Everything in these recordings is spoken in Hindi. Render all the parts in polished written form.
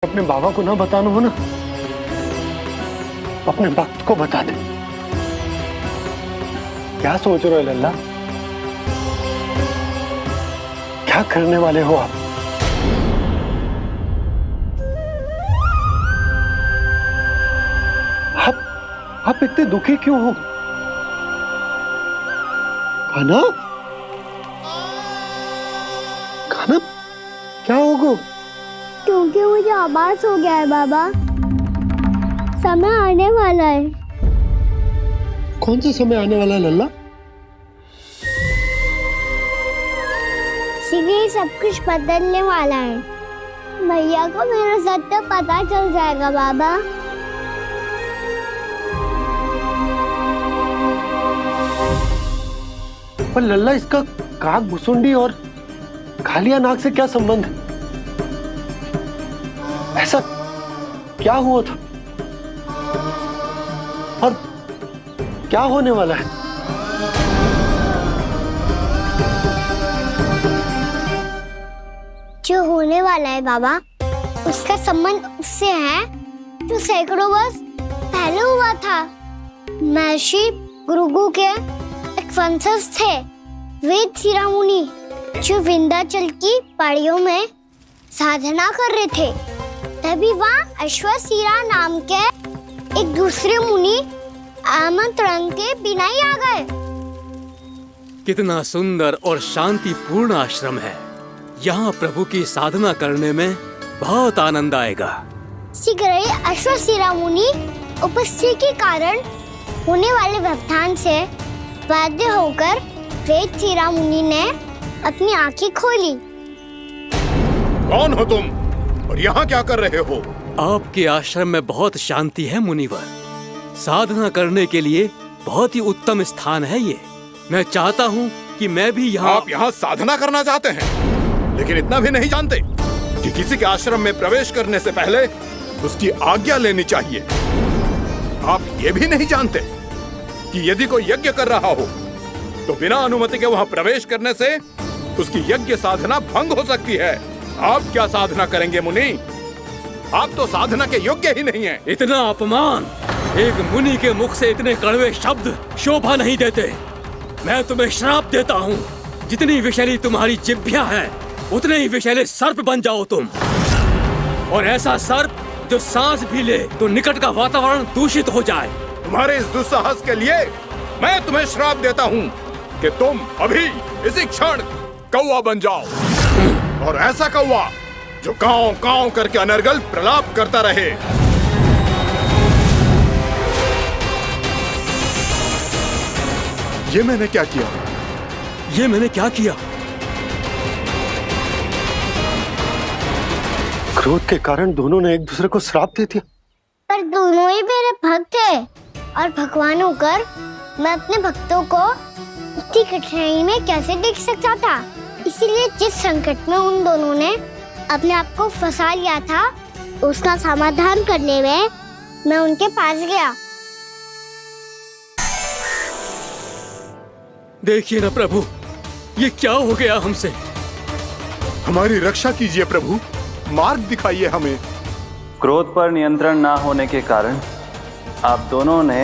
अपने बाबा को ना बताना हो ना, अपने भक्त को बता दे। क्या सोच रहे हो लल्ला? क्या करने वाले हो आप? आप इतने दुखी क्यों हो? खाना खाना क्या होगा? क्योंकि मुझे आभास हो गया है बाबा, समय आने वाला है। कौन सा समय आने वाला है लल्ला? शीघ्र सब कुछ बदलने वाला है। भैया को मेरा सत्य पता चल जाएगा बाबा। पर लल्ला, इसका काक भुसुंडी और खालिया नाक से क्या संबंध है? ऐसा क्या हुआ था और क्या होने वाला है? जो होने वाला है बाबा, उसका संबंध उससे है जो सैकड़ों वर्ष पहले हुआ था। महर्षि भृगु के एक वंशज थे वेद शिरोमणि, जो विंध्याचल की पहाड़ियों में साधना कर रहे थे। तभी वहाँ अश्वशिरा नाम के एक दूसरे मुनि आमंत्रण के बिना ही आ गए। कितना सुंदर और शांतिपूर्ण आश्रम है। यहाँ प्रभु की साधना करने में बहुत आनंद आएगा। शीघ्र ही अश्वशिरा मुनि उपस्थिति के कारण होने वाले व्यवधान से बाध्य होकर वेद शिरोमणि ने अपनी आंखें खोली। कौन हो तुम और यहाँ क्या कर रहे हो? आपके आश्रम में बहुत शांति है मुनिवर। साधना करने के लिए बहुत ही उत्तम स्थान है ये। मैं चाहता हूँ कि मैं भी यहाँ। आप यहाँ साधना करना चाहते हैं, लेकिन इतना भी नहीं जानते कि किसी के आश्रम में प्रवेश करने से पहले उसकी आज्ञा लेनी चाहिए। आप ये भी नहीं जानते कि यदि कोई यज्ञ कर रहा हो तो बिना अनुमति के वहाँ प्रवेश करने से उसकी यज्ञ साधना भंग हो सकती है। आप क्या साधना करेंगे मुनि? आप तो साधना के योग्य ही नहीं हैं। इतना अपमान! एक मुनि के मुख से इतने कड़वे शब्द शोभा नहीं देते। मैं तुम्हें श्राप देता हूँ, जितनी विषैली तुम्हारी जिह्वा है उतने ही विषैले सर्प बन जाओ तुम। और ऐसा सर्प जो सांस भी ले तो निकट का वातावरण दूषित हो जाए। तुम्हारे इस दुस्साहस के लिए मैं तुम्हें श्राप देता हूँ कि तुम अभी इसी क्षण कौवा बन जाओ, और ऐसा कौवा जो कांव कांव करके अनर्गल प्रलाप करता रहे। ये मैंने क्या किया? ये मैंने क्या किया? क्रोध के कारण दोनों ने एक दूसरे को श्राप दे दिया। पर दोनों ही मेरे भक्त हैं, और भगवान होकर मैं अपने भक्तों को इतनी कठिनाई में कैसे देख सकता था। इसीलिए जिस संकट में उन दोनों ने अपने आप को फंसा लिया था, उसका समाधान करने में मैं उनके पास गया। देखिए ना प्रभु, ये क्या हो गया हमसे? हमारी रक्षा कीजिए प्रभु, मार्ग दिखाइए हमें। क्रोध पर नियंत्रण ना होने के कारण आप दोनों ने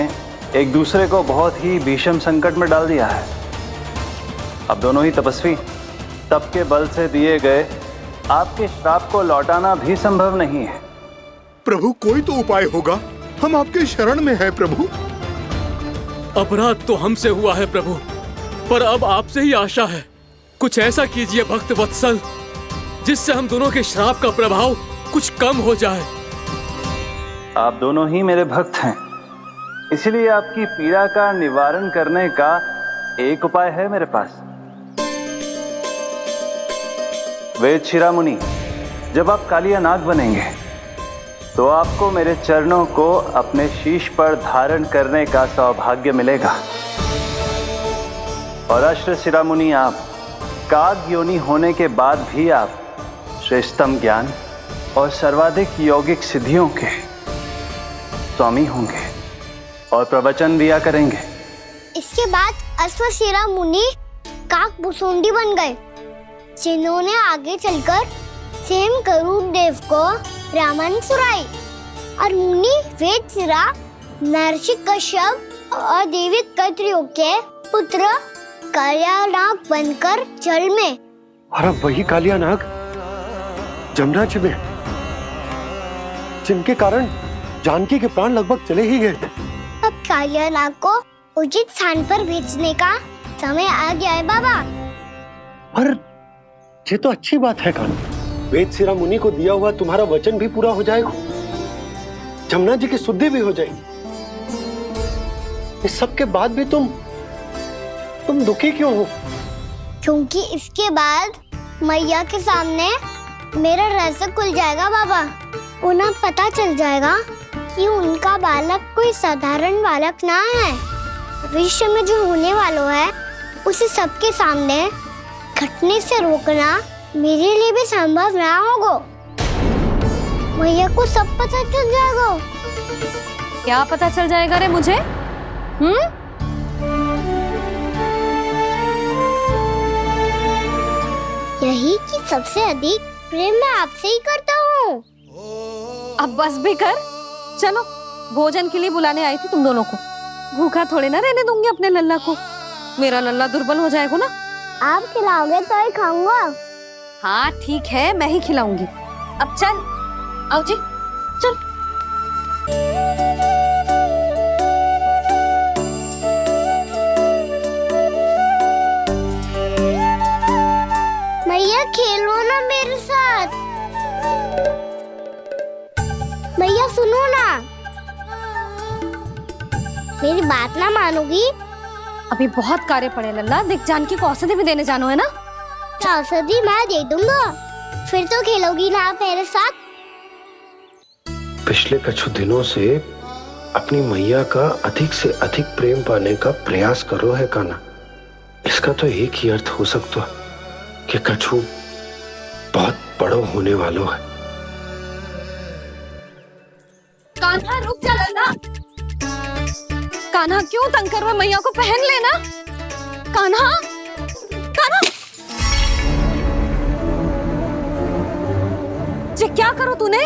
एक दूसरे को बहुत ही भीषण संकट में डाल दिया है। अब दोनों ही तपस्वी, तप के बल से दिए गए आपके श्राप को लौटाना भी संभव नहीं है। प्रभु, कोई तो उपाय होगा, हम आपके शरण में हैं प्रभु। अपराध तो हमसे हुआ है प्रभु, पर अब आपसे ही आशा है। कुछ ऐसा कीजिए भक्त वत्सल, जिससे हम दोनों के श्राप का प्रभाव कुछ कम हो जाए। आप दोनों ही मेरे भक्त हैं, इसलिए आपकी पीड़ा का निवारण करने का एक उपाय है मेरे पास। वेद शिरोमणि, जब आप कालिया नाग बनेंगे तो आपको मेरे चरणों को अपने शीश पर धारण करने का सौभाग्य मिलेगा। और अश्व शिरोमणि, आप काग योनि होने के बाद भी आप श्रेष्ठतम ज्ञान और सर्वाधिक यौगिक सिद्धियों के स्वामी होंगे और प्रवचन दिया करेंगे। इसके बाद अश्वशिरा मुनि काक भुसुंडी बन गए, जिन्होंने आगे चलकर स्वयं गरुड़ देव को ब्राह्मण सुराई और मुनि वेदसिरा महर्षि कश्यप और देवी कत्रियों के पुत्र कालियानाग बनकर जल में। और अब वही कालियानाग जमुना जी में, जिनके कारण जानकी के प्राण लगभग चले ही गए थे। अब कालियानाग को उचित स्थान पर भेजने का समय आ गया है बाबा। पर ये तो अच्छी बात है कान्हा, वेदसिरा मुनि को दिया हुआ तुम्हारा वचन भी पूरा हो जाएगा, जमुना जी की शुद्धि भी हो जाएगी। इस सब के बाद भी तुम दुखी क्यों हो? क्योंकि इसके बाद मैया के सामने मेरा रहस्य खुल जाएगा बाबा। उन्हें पता चल जाएगा कि उनका बालक कोई साधारण बालक ना है। भविष्य में जो होने वाला है उसे सबके सामने घटने से रोकना मेरे लिए भी संभव ना होगा। मैया को सब पता चल जाएगा। क्या पता चल जाएगा रे मुझे? यही कि सबसे अधिक प्रेम मैं आपसे ही करता हूँ। अब बस भी कर, चलो भोजन के लिए बुलाने आई थी तुम दोनों को। भूखा थोड़े ना रहने दूंगी अपने लल्ला को, मेरा लल्ला दुर्बल हो जाएगा ना। आप खिलाओगे तो ही खाऊंगा। हाँ ठीक है, मैं ही खिलाऊंगी। अब चल, आओ जी, चल। मैया खेलो ना मेरे साथ। मैया सुनो ना, मेरी बात ना मानोगी? अभी बहुत कार्य पड़े लल्ला, देख जानकी को औषधि भी देने जानो है ना। औषधि मैं दे दूंगा, फिर तो खेलोगी ना आप मेरे साथ? पिछले कुछ दिनों से अपनी मैया का अधिक से अधिक प्रेम पाने का प्रयास करो है कान्हा। इसका तो एक ही अर्थ हो सकता है कि कछु बहुत बड़ो होने वालो है। कान्हा रुक जा लल्ला। कान्हा क्यों तंग कर रहा है? मैया को पहन लेना। कान्हा, कान्हा, ये क्या करो तूने?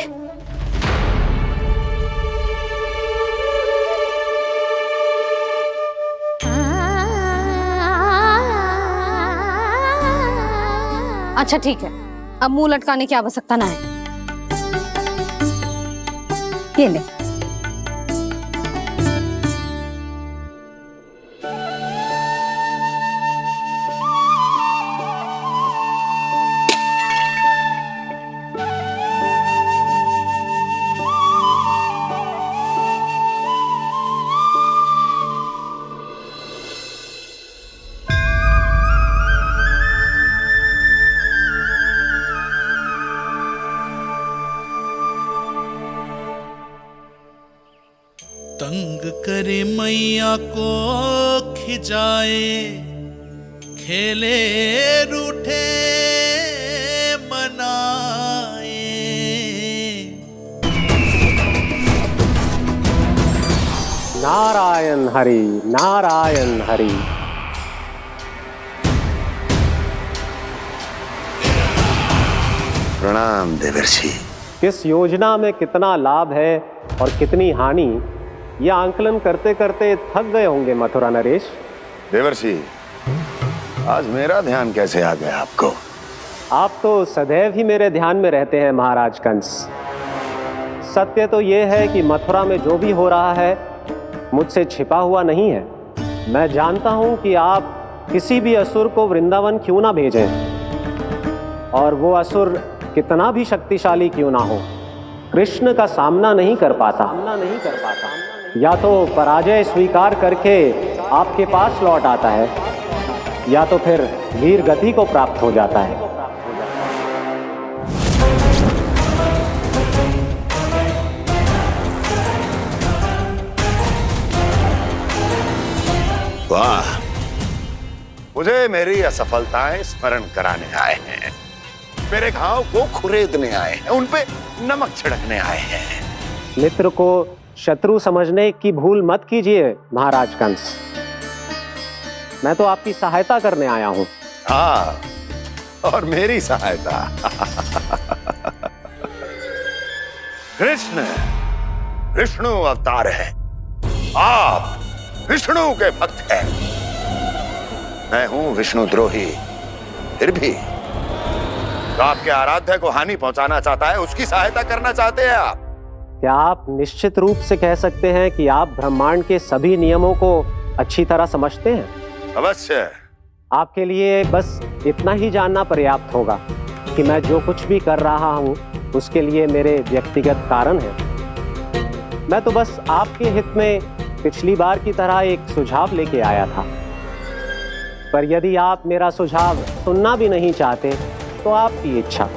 अच्छा ठीक है, अब मुंह लटकाने की आवश्यकता ना है। ये ले। तंग करे मैया को खिजाए, खेले रूठे मनाए। नारायण हरि, नारायण हरि। प्रणाम देवर्षि। किस योजना में कितना लाभ है और कितनी हानि, यह आंकलन करते करते थक गए होंगे मथुरा नरेश। देवर्षि, आज मेरा ध्यान कैसे आ गया आपको? आप तो सदैव ही मेरे ध्यान में रहते हैं महाराज कंस। सत्य तो यह है कि मथुरा में जो भी हो रहा है मुझसे छिपा हुआ नहीं है। मैं जानता हूं कि आप किसी भी असुर को वृंदावन क्यों ना भेजें, और वो असुर कितना भी शक्तिशाली क्यों ना हो, कृष्ण का सामना नहीं कर पाता। या तो पराजय स्वीकार करके आपके पास लौट आता है, या तो फिर वीर गति को प्राप्त हो जाता है। वाह, मुझे मेरी असफलताएं स्मरण कराने आए हैं, मेरे घाव को खुरेदने आए हैं, उन पे नमक छिड़कने आए हैं। मित्र को शत्रु समझने की भूल मत कीजिए महाराज कंस। मैं तो आपकी सहायता करने आया हूं। हाँ, और मेरी सहायता। कृष्ण विष्णु अवतार है, आप विष्णु के भक्त हैं। मैं हूं विष्णु द्रोही, फिर भी तो आपके आराध्य को हानि पहुंचाना चाहता है, उसकी सहायता करना चाहते हैं आप। क्या आप निश्चित रूप से कह सकते हैं कि आप ब्रह्मांड के सभी नियमों को अच्छी तरह समझते हैं? अवश्य। आपके लिए बस इतना ही जानना पर्याप्त होगा कि मैं जो कुछ भी कर रहा हूं उसके लिए मेरे व्यक्तिगत कारण हैं। मैं तो बस आपके हित में पिछली बार की तरह एक सुझाव लेके आया था, पर यदि आप मेरा सुझाव सुनना भी नहीं चाहते तो आपकी इच्छा।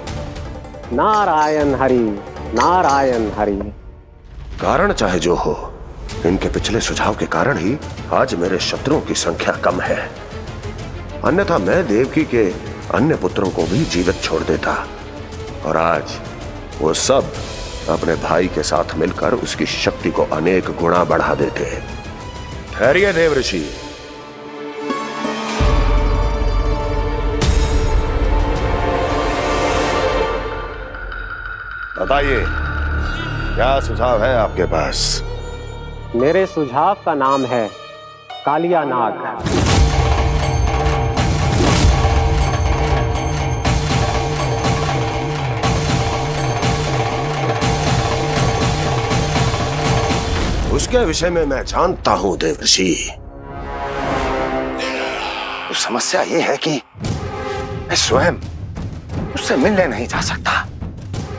नारायण हरि, नारायण हरि। कारण चाहे जो हो, इनके पिछले सुझाव के कारण ही आज मेरे शत्रुओं की संख्या कम है। अन्यथा मैं देवकी के अन्य पुत्रों को भी जीवित छोड़ देता, और आज वो सब अपने भाई के साथ मिलकर उसकी शक्ति को अनेक गुणा बढ़ा देते। ठहरिए देवऋषि। बताइए, क्या सुझाव है आपके पास? मेरे सुझाव का नाम है कालिया नाग। उसके विषय में मैं जानता हूं देवऋषि। तो समस्या ये है कि मैं स्वयं उससे मिलने नहीं जा सकता,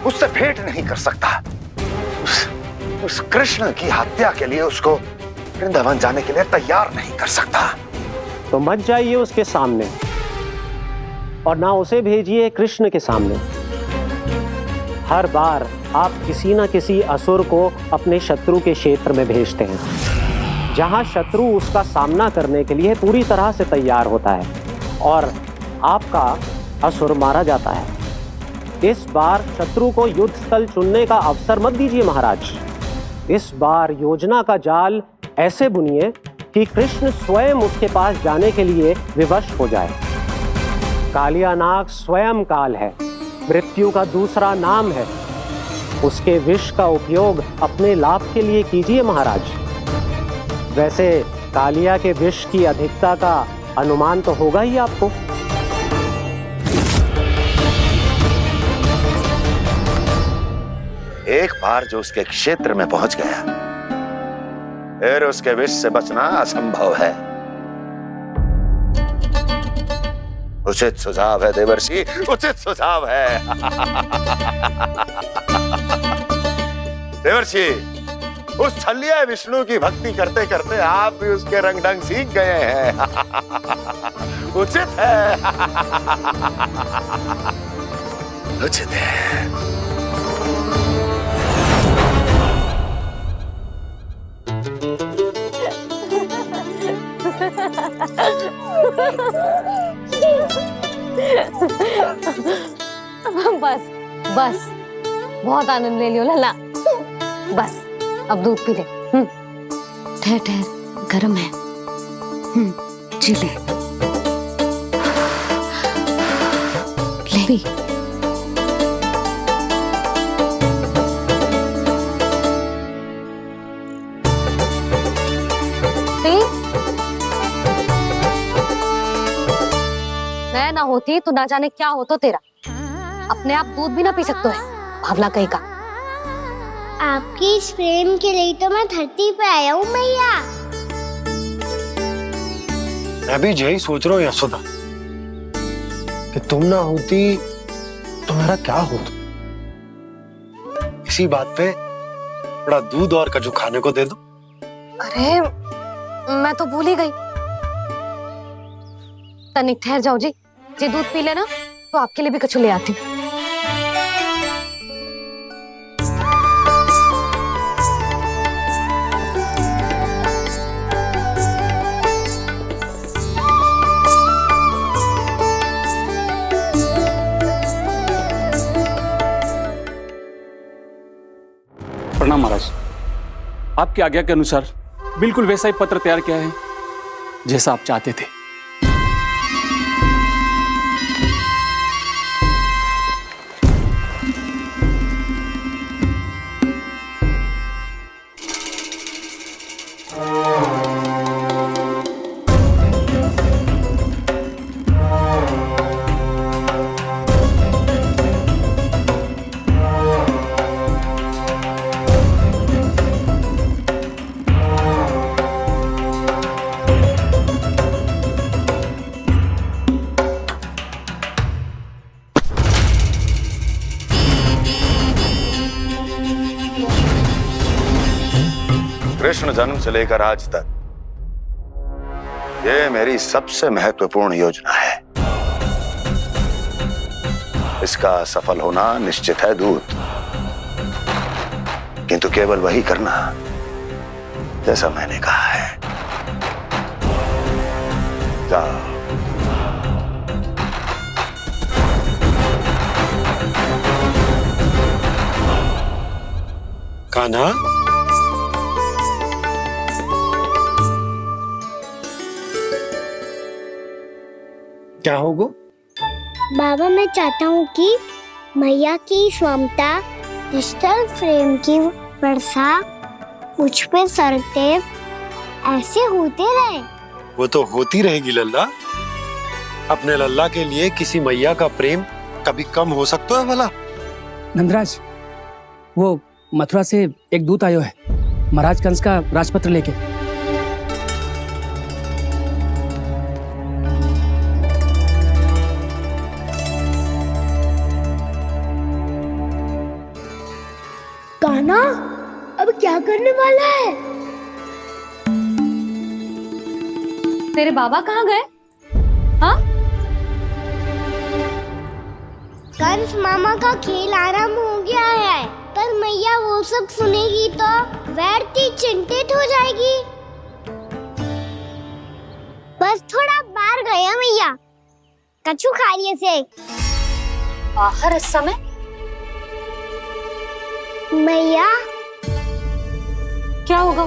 उससे भेंट नहीं कर सकता। उस कृष्ण की हत्या के लिए उसको वृंदावन जाने के लिए तैयार नहीं कर सकता। तो मत जाइए उसके सामने, और ना उसे भेजिए कृष्ण के सामने। हर बार आप किसी न किसी असुर को अपने शत्रु के क्षेत्र में भेजते हैं, जहां शत्रु उसका सामना करने के लिए पूरी तरह से तैयार होता है और आपका असुर मारा जाता है। इस बार शत्रु को युद्ध स्थल चुनने का अवसर मत दीजिए महाराज। इस बार योजना का जाल ऐसे बुनिए कि कृष्ण स्वयं उसके पास जाने के लिए विवश हो जाए। कालिया नाग स्वयं काल है, मृत्यु का दूसरा नाम है। उसके विष का उपयोग अपने लाभ के लिए कीजिए महाराज। वैसे कालिया के विष की अधिकता का अनुमान तो होगा ही आपको। एक बार जो उसके क्षेत्र में पहुंच गया, फिर उसके विष से बचना असंभव है। उचित सुझाव है देवर्षि, उचित सुझाव है। देवर्षि, उस छलिया विष्णु की भक्ति करते करते आप भी उसके रंग ढंग सीख गए हैं। उचित है, उचित है। बस बस, बहुत आनंद ले लियो लल्ला। बस अब दूध पी ले। ठहर ठहर, गर्म है। जी ले ले। मैं ना होती तो ना जाने क्या होता तेरा। अपने आप दूध भी ना पी सकते है, भावला कहीं का। आपकी इस प्रेम के लिए तो मैं धरती पे आया हूँ मैया। मैं भी यही सोच रहा हूँ यशोदा, कि तुम ना होती तो मेरा क्या होता। इसी बात पे थोड़ा दूध और कजू खाने को दे दो। अरे मैं तो भूल ही गई। तनिक ठहर जाओ जी, जे दूध पी लेना तो आपके लिए भी कछु ले आती। प्रणाम महाराज। आपकी आज्ञा के अनुसार बिल्कुल वैसा ही पत्र तैयार किया है जैसा आप चाहते थे। कृष्ण जन्म से लेकर आज तक ये मेरी सबसे महत्वपूर्ण योजना है। इसका सफल होना निश्चित है दूत, किंतु केवल वही करना जैसा मैंने कहा है। जाओ। कान्हा, क्या होगा? बाबा, मैं चाहता हूँ कि मैया की स्वमता क्रिस्टल फ्रेम की वर्षा मुझ पे सरते ऐसे होते रहे। वो तो होती रहेगी लल्ला। अपने लल्ला के लिए किसी मैया का प्रेम कभी कम हो सकता है भला? नंदराज, वो मथुरा से एक दूत आयो है महाराज कंस का राजपत्र लेके। कान्हा, अब क्या करने वाला है? तेरे बाबा कहाँ गए? हाँ? कंस मामा का खेल आरंभ हो गया है, पर मैया वो सब सुनेगी तो व्यर्थी चिंतित हो जाएगी। बस थोड़ा बाहर गया मैया, कछु खा रही से। बाहर इस समय? मैया, क्या होगा?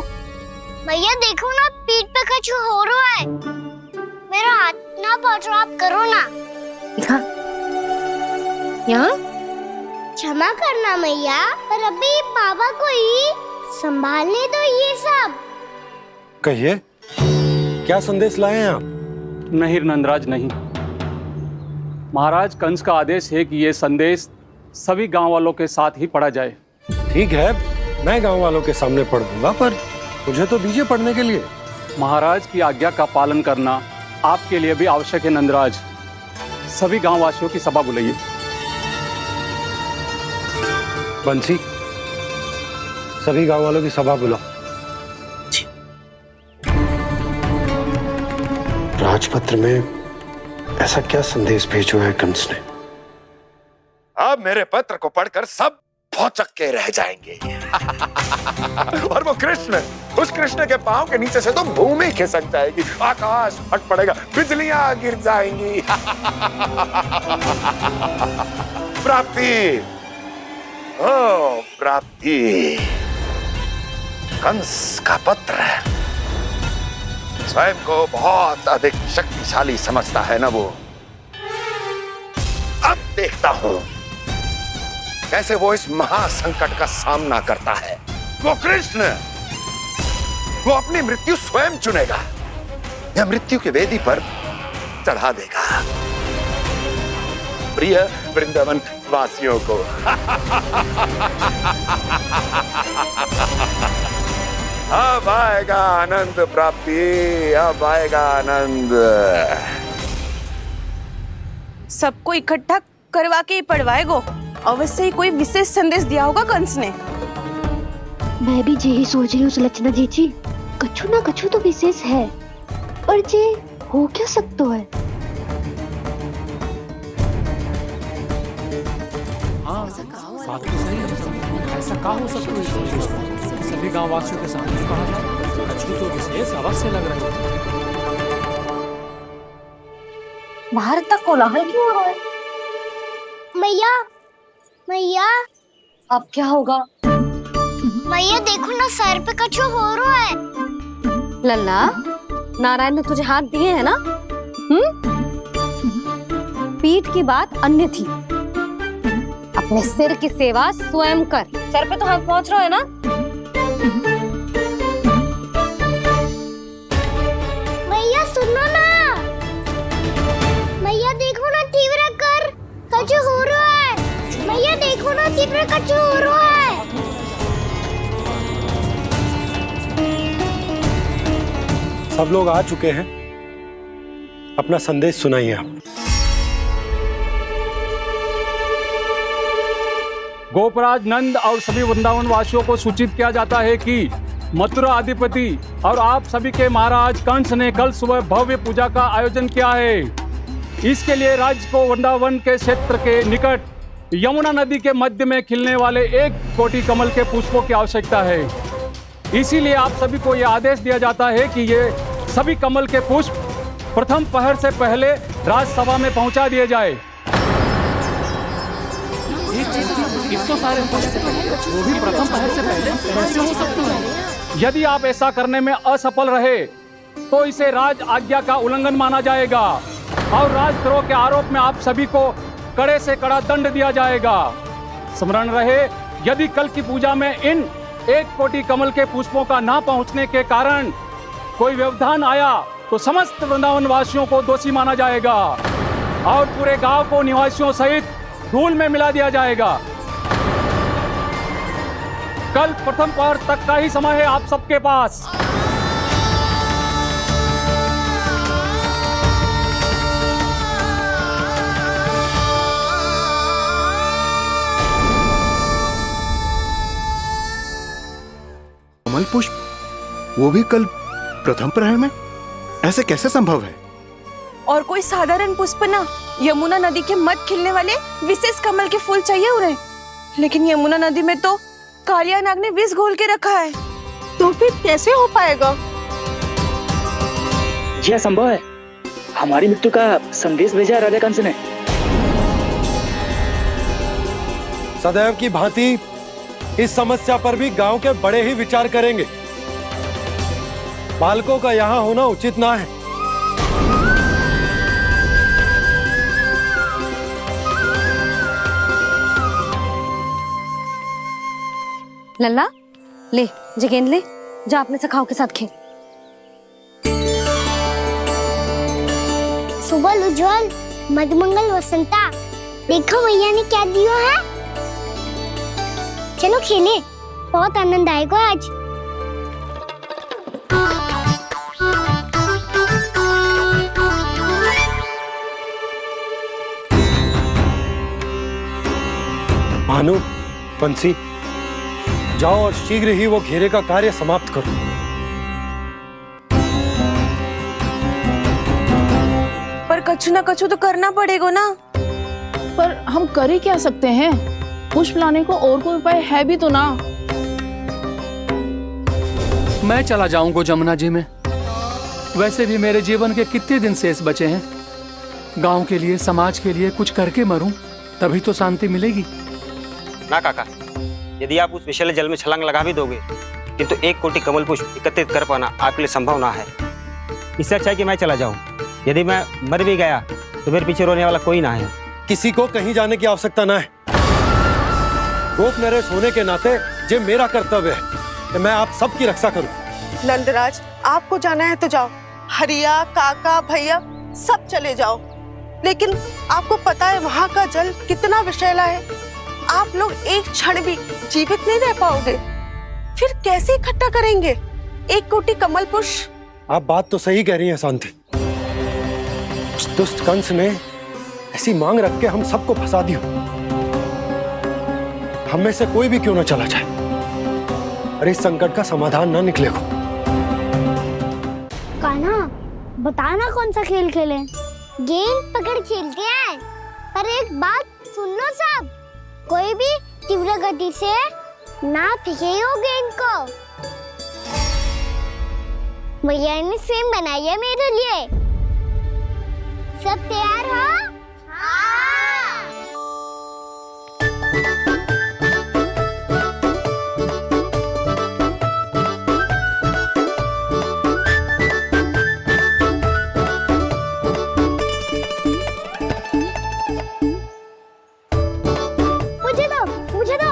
मैया देखो ना, पीठ पे कछु हो रहा है। मेरा हाथ ना पकड़ो, आप करो ना। यहाँ? क्षमा करना मैया, पर अभी बाबा को ही संभालने दो ये सब। कहिए, क्या संदेश लाए हैं आप? नहीं नंदराज, नहीं। महाराज कंस का आदेश है कि ये संदेश सभी गांव वालों के साथ ही पढ़ा जाए। ठीक है, मैं गांव वालों के सामने पढ़ दूंगा, पर मुझे तो दीजिए पढ़ने के लिए। महाराज की आज्ञा का पालन करना आपके लिए भी आवश्यक है नंदराज। सभी गांव वासियों की सभा बुलाइए। बंसी, सभी गांव वालों की सभा बुलाओ। राजपत्र में ऐसा क्या संदेश भेजो है कंस ने? अब मेरे पत्र को पढ़कर सब भौचक के रह जाएंगे। और वो कृष्ण, उस कृष्ण के पांव के नीचे से तो भूमि खिसक जाएगी, आकाश फट पड़ेगा, बिजलियां गिर जाएंगी। प्राप्ति, ओ प्राप्ति, कंस का पत्र। स्वयं को बहुत अधिक शक्तिशाली समझता है ना वो। अब देखता हूं कैसे वो इस महासंकट का सामना करता है। वो कृष्ण, वो अपनी मृत्यु स्वयं चुनेगा या मृत्यु की वेदी पर चढ़ा देगा प्रिय वृंदावन वासियों को। अब आएगा आनंद प्राप्ति, अब आएगा आनंद। सबको इकट्ठा करवा के ही पढ़वाएगो। अवश्य ही कोई विशेष संदेश दिया होगा कंस ने। मैं भी यही सोच रही हूँ सुलक्षणा जी, कछु ना कछु तो विशेष है, और जे हो क्या सकता है? हाँ, बात तो सही है। ऐसा क्या हो सकता है? सभी गांव वासियों के सामने पढ़ा जाए, कछु तो विशेष अवश्य लग रहा है। बाहर तक कोलाहल क्यों हो रहा है? मैया, मैया, अब क्या होगा? मैया देखो ना, सर पे कछु हो रहा है। लल्ला, नारायण ने तुझे हाथ दिए हैं ना? पीठ की बात अन्य थी। अपने सिर की सेवा स्वयं कर। सर पे तो हाथ पहुंच रहा है ना? मैया सुनो ना, मैया देखो ना, तीव्र कर कछु हो रहा है। मैया देखो ना, तीव्र कछु हो रहा है। सब लोग आ चुके हैं, अपना संदेश सुनाइए आप। गोपराज नंद और सभी वृंदावन वासियों को सूचित किया जाता है कि मथुरा अधिपति और आप सभी के महाराज कंस ने कल सुबह भव्य पूजा का आयोजन किया है। इसके लिए राज्य को वृंदावन के क्षेत्र के निकट यमुना नदी के मध्य में खिलने वाले 1 कोटि कमल के पुष्पों की आवश्यकता है। इसीलिए आप सभी को यह आदेश दिया जाता है कि ये सभी कमल के पुष्प प्रथम पहर से पहले राजसभा में पहुंचा दिए जाए। इतने सारे पुष्प वो भी प्रथम पहर से पहले कैसे हो सकते हैं? यदि आप ऐसा करने में असफल रहे तो इसे राज आज्ञा का उल्लंघन माना जाएगा और राजद्रोह के आरोप में आप सभी को कड़े से कड़ा दंड दिया जाएगा। स्मरण रहे, यदि कल की पूजा में इन 1 कोटि कमल के पुष्पों का ना पहुंचने के कारण कोई व्यवधान आया तो समस्त वृंदावन वासियों को दोषी माना जाएगा और पूरे गांव को निवासियों सहित धूल में मिला दिया जाएगा। कल प्रथम पहर तक का ही समय है आप सबके पास। कमल पुष्प, वो भी कल प्रथम प्रहर में? ऐसे कैसे संभव है? और कोई साधारण पुष्प ना, यमुना नदी के मध्य खिलने वाले विशेष कमल के फूल चाहिए उन्हें। लेकिन यमुना नदी में तो कालिया नाग ने विष घोल के रखा है, तो फिर कैसे हो पाएगा? जी असंभव है। हमारी मृत्यु का संदेश भेजा राजा कंस ने। सदैव की भांति इस समस्या पर भी गांव के बड़े ही विचार करेंगे। बालकों का यहाँ होना उचित ना है। लल्ला ले जे गेंद ले, जा अपने सखाओं के साथ खेल। सुबह उज्जवल, मधुमंगल वसंता, देखो भैया ने क्या दिया है। चलो खेले, बहुत आनंद आएगा आज। भानु, बंसी, जाओ और शीघ्र ही वो घेरे का कार्य समाप्त करो। पर कछु ना कछु तो करना पड़ेगा ना। पर हम कर ही क्या सकते हैं? पुष्प लाने को और कोई उपाय है भी तो ना। मैं चला जाऊंगा जमुना जी में। वैसे भी मेरे जीवन के कितने दिन शेष बचे हैं। गांव के लिए, समाज के लिए कुछ करके मरूं, तभी तो शांति मिलेगी। ना काका, यदि आप उस विषैले जल में छलांग लगा भी दोगे, किंतु 1 कोटि कमल पुष्प एकत्रित कर पाना आपके लिए संभव ना है। इससे अच्छा है कि मैं चला जाऊं। यदि मैं मर भी गया तो मेरे पीछे रोने वाला कोई ना है। किसी को कहीं जाने की आवश्यकता ना है। गोप नरेश होने के नाते ये मेरा कर्तव्य है कि मैं आप सबकी रक्षा करूं। नंदराज, आपको जाना है तो जाओ। हरिया, काका, भैया सब चले जाओ। लेकिन आपको पता है वहाँ का जल कितना विषैला है। आप लोग एक क्षण भी जीवित नहीं रह पाओगे। फिर कैसे इकट्ठा करेंगे 1 कोटि कमल पुष्प? आप बात तो सही कह रही हैं शांति। उस दुष्ट कंस ने ऐसी मांग रख के हम सबको फंसा दिया। हम में से कोई भी क्यों ना चला जाए और इस संकट का समाधान ना निकले को। कान्हा, बताना कौन सा खेल खेलें? गेंद पकड़ खेलते हैं। पर एक बात सुन लो सब, कोई भी तीव्र गति से ना फेंकेगा गेंद को। भैया ने फ्रेम बनाई है मेरे लिए। सब तैयार हो? मुझे दो।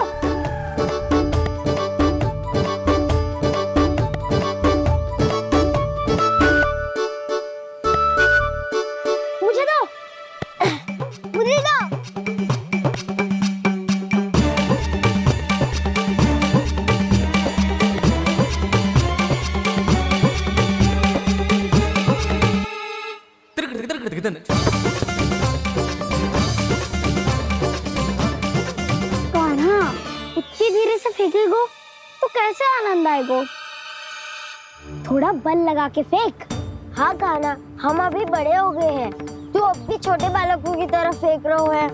कान्हा, इतनी धीरे से फेंकेगो तो कैसे आनंद आएगा? थोड़ा बल लगा के फेंक। हाँ कान्हा, हम अभी बड़े हो गए हैं, तू अब भी छोटे बालकों की तरह फेंक रहे हो है।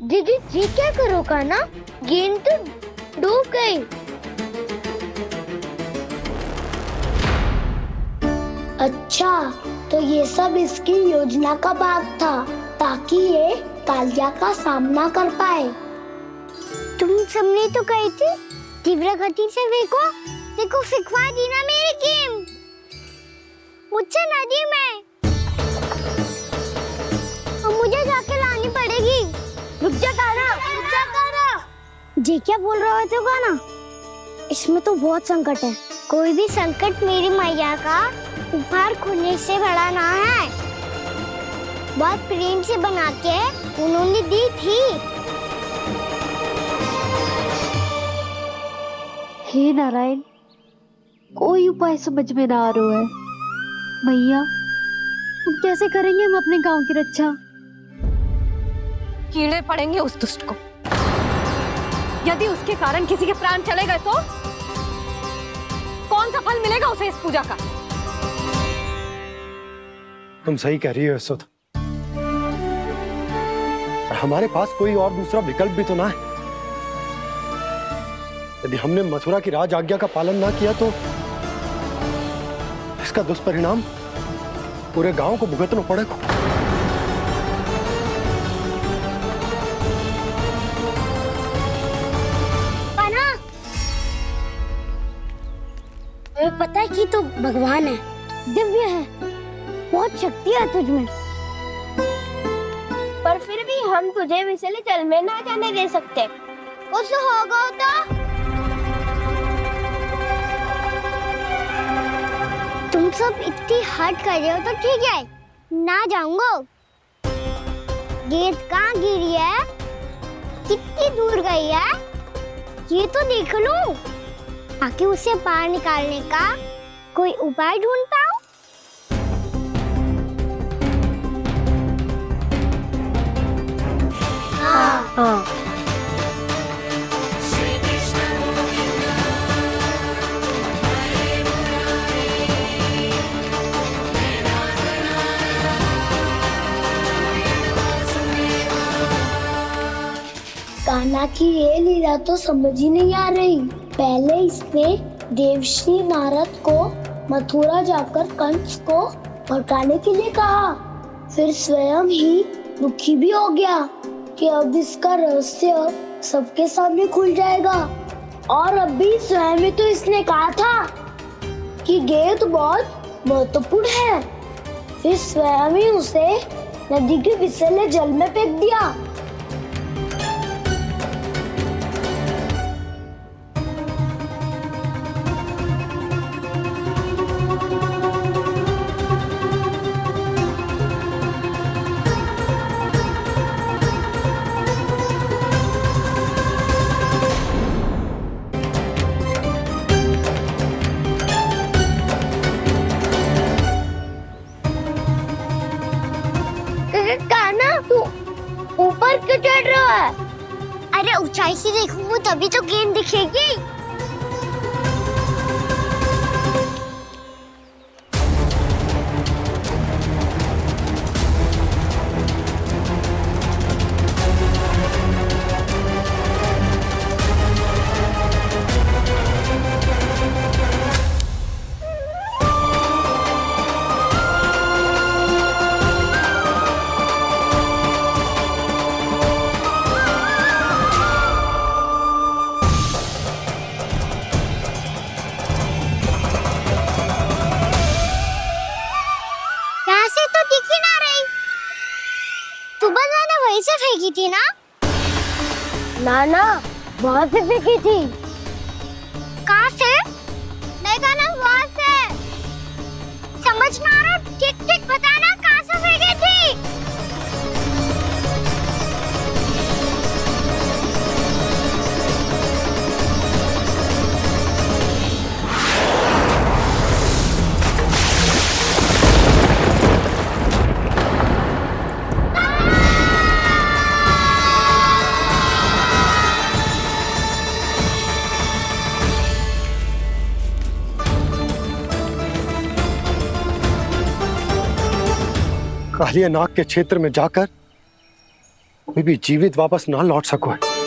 दीदी जी क्या करो कान्हा, गेंद तो डूब गई। अच्छा, तो ये सब इसकी योजना का भाग था ताकि ये कालिया का सामना कर पाए। तुम सबने तो कही थी तीव्र गति से फेंको, देखो फिकवा दी ना मेरी गेम मुझसे नदी में। अब मुझे जाके लानी पड़ेगी। रुक जा कान्हा, रुक जा कान्हा। जी क्या बोल रहे हो कान्हा? इसमें तो बहुत संकट है। कोई भी संकट मेरी मैया का उपहार खोने से बड़ा ना है। बहुत प्रेम से बना के उन्होंने दी थी। हे नारायण, कोई उपाय समझ में ना आ रहा है। मैया, अब कैसे करेंगे हम अपने गांव की रक्षा? कीड़े पड़ेंगे उस दुष्ट को। यदि उसके कारण किसी के प्राण चले गए तो कौन सा फल मिलेगा उसे इस पूजा का? तुम सही कह रही हो यशोदा, और हमारे पास कोई और दूसरा विकल्प भी तो ना है। यदि हमने मथुरा की राज आज्ञा का पालन ना किया तो इसका दुष्परिणाम पूरे गांव को भुगतना पड़ेगा। हमें पता है कि तू भगवान है, दिव्य है, बहुत शक्ति है तुझमें, पर फिर भी हम तुझे विषैले जल में ना जाने दे सकते। कुछ होगा तो तुम सब इतनी हट कर रहे हो तो ठीक है, ना जाऊंगा। गेंद कहाँ गिरी है, कितनी दूर गई है, ये तो देख लूं, ताकि उसे बाहर निकालने का कोई उपाय ढूंढ पाऊं। हाँ। कान्हा की ये लीला तो समझ ही नहीं आ रही। पहले इसने देवश्री नारद को मथुरा जाकर कंस को भड़काने के लिए कहा, फिर स्वयं ही दुखी भी हो गया कि अब इसका रहस्य सबके सामने खुल जाएगा। और अभी स्वयं ही तो इसने कहा था कि गेंद बहुत महत्वपूर्ण है, फिर स्वयं ही उसे नदी के विषैले जल में फेंक दिया। कान्हा, तू ऊपर क्यों चढ़ रहा है? अरे ऊंचाई से देखूंगा तभी तो गेंद दिखेगी। वहीं से फेंकी थी ना? ना, वहाँ से फेंकी थी। कहाँ से? नहीं ना, वहाँ से। समझ में आ रहा? ठीक बताना कहाँ से फेंकी थी? कालिया नाग के क्षेत्र में जाकर कोई भी जीवित वापस ना लौट सको है।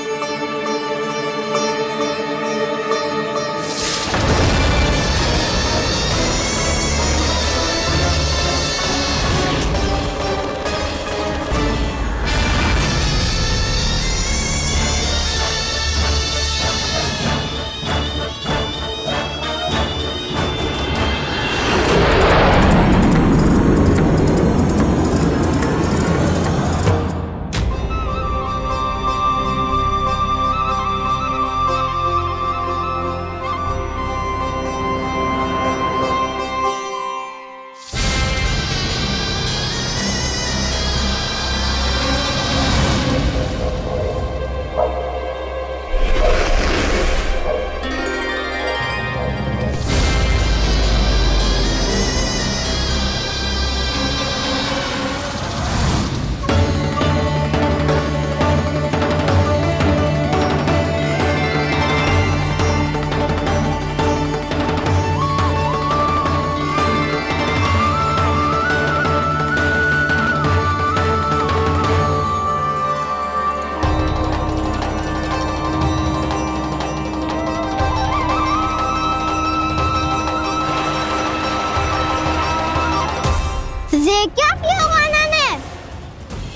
ये क्या किया वाना ने?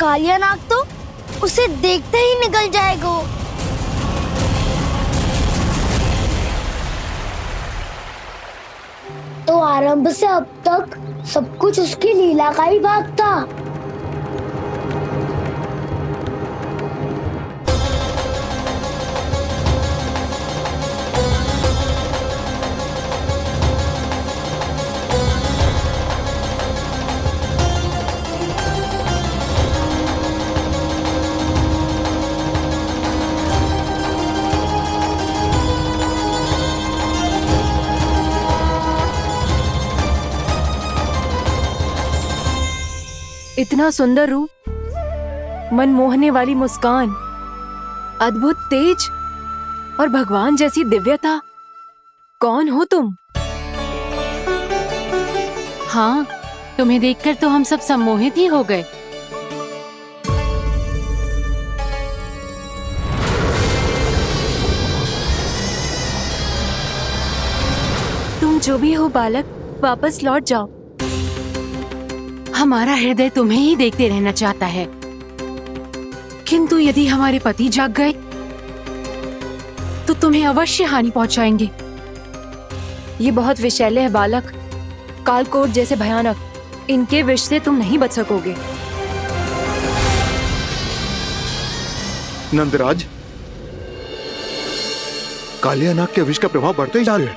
कालिया नाग तो उसे देखते ही निकल जाएगा। तो आरंभ से अब तक सब कुछ उसकी लीला का ही भाग था। इतना सुंदर रूप, मन मोहने वाली मुस्कान, अद्भुत तेज और भगवान जैसी दिव्यता। कौन हो तुम? हाँ, तुम्हें देखकर तो हम सब सम्मोहित ही हो गए। तुम जो भी हो बालक, वापस लौट जाओ। हमारा हृदय तुम्हें ही देखते रहना चाहता है, किंतु यदि हमारे पति जाग गए तो तुम्हें अवश्य हानि पहुंचाएंगे। ये बहुत विषैले है बालक, कालकोट जैसे भयानक। इनके विष से तुम नहीं बच सकोगे। नंदराज, कालिया नाग के विष का प्रभाव बढ़ते ही जा रहा है।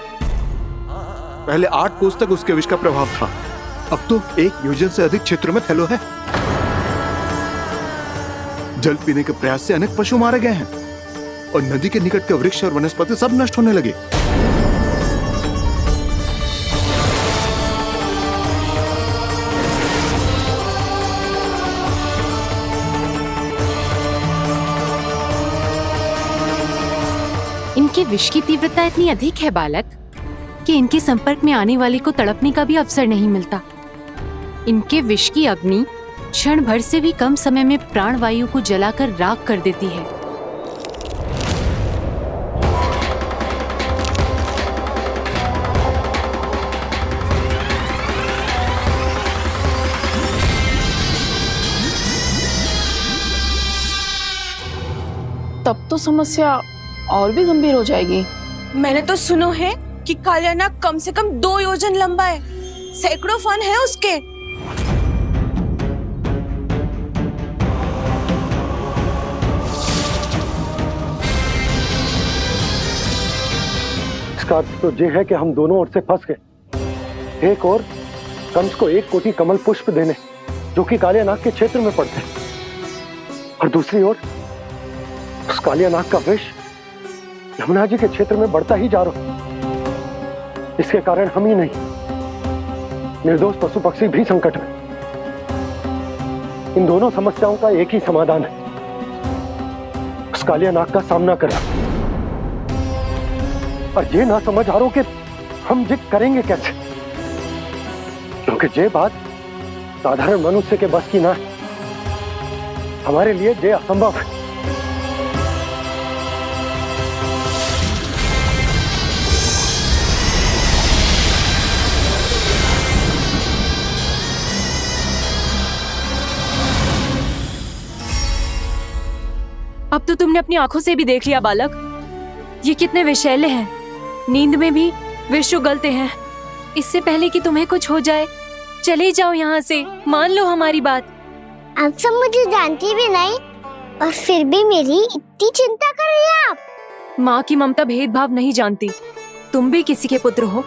पहले 8 कोस तक उसके विष का प्रभाव था, अब तो 1 योजन से अधिक क्षेत्र में फैलो है। जल पीने के प्रयास से अनेक पशु मारे गए हैं और नदी के निकट के वृक्ष और वनस्पति सब नष्ट होने लगे। इनके विष की तीव्रता इतनी अधिक है बालक कि इनके संपर्क में आने वाले को तड़पने का भी अवसर नहीं मिलता। इनके विष की अग्नि क्षण भर से भी कम समय में प्राणवायु को जलाकर राख कर देती है। तब तो समस्या और भी गंभीर हो जाएगी। मैंने तो सुनो है कि कालिया नाग कम से कम 2 योजन लंबा है, सैकड़ों फन है उसके। इसका अर्थ तो ये है कि हम दोनों ओर से फंस गए। एक और कंस को 1 कोटि कमल पुष्प देने जो कि कालिया नाग के क्षेत्र में पड़ते हैं, और दूसरी ओर उस कालिया नाग का विष यमुना जी के क्षेत्र में बढ़ता ही जा रहा। इसके कारण हम ही नहीं, निर्दोष पशु पक्षी भी संकट में। इन दोनों समस्याओं का एक ही समाधान है, उस कालिया नाग का सामना करना। और ये ना समझ आ रहा कि हम ये करेंगे कैसे, क्योंकि ये बात साधारण मनुष्य के बस की ना है। हमारे लिए ये असंभव है। अब तो तुमने अपनी आंखों से भी देख लिया बालक, ये कितने विषैले हैं। नींद में भी विष उगलते हैं। इससे पहले कि तुम्हें कुछ हो जाए, चले जाओ यहाँ से, मान लो हमारी बात। आप सब मुझे जानती भी नहीं और फिर भी मेरी इतनी चिंता कर रही हैं आप। माँ की ममता भेदभाव नहीं जानती। तुम भी किसी के पुत्र हो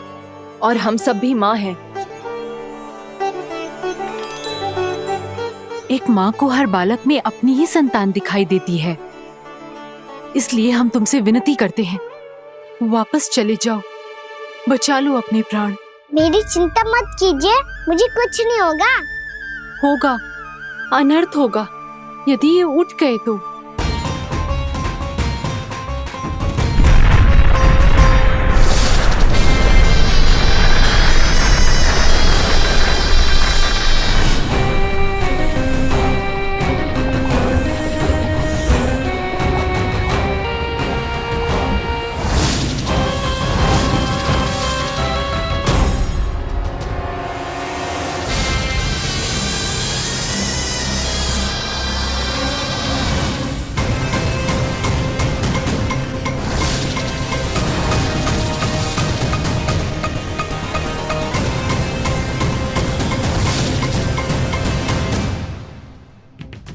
और हम सब भी माँ हैं। एक माँ को हर बालक में अपनी ही संतान दिखाई देती है। इसलिए हम तुमसे विनती करते हैं, वापस चले जाओ, बचा लो अपने प्राण। मेरी चिंता मत कीजिए, मुझे कुछ नहीं होगा। होगा, अनर्थ होगा यदि ये उठ गए तो।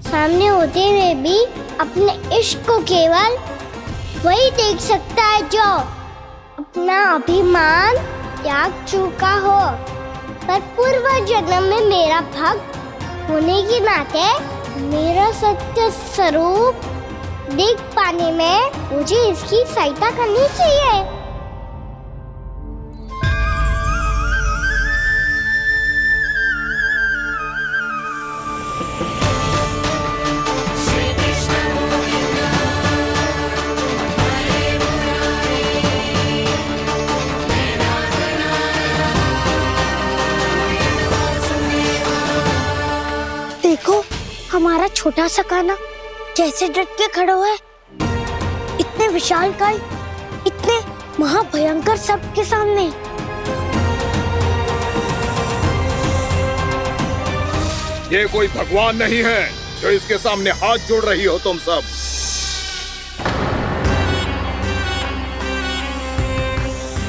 सामने होते हुए भी अपने इश्क को केवल वही देख सकता है जो अपना अभिमान त्याग चुका हो। पर पूर्व जन्म में मेरा भक्त होने के नाते मेरा सत्य स्वरूप देख पाने में मुझे इसकी सहायता करनी चाहिए। देखो हमारा छोटा सा कान्हा जैसे डट के खड़ा है। इतने विशालकाय, इतने महाभयंकर सबके सामने। ये कोई भगवान नहीं है जो इसके सामने हाथ जोड़ रही हो तुम सब।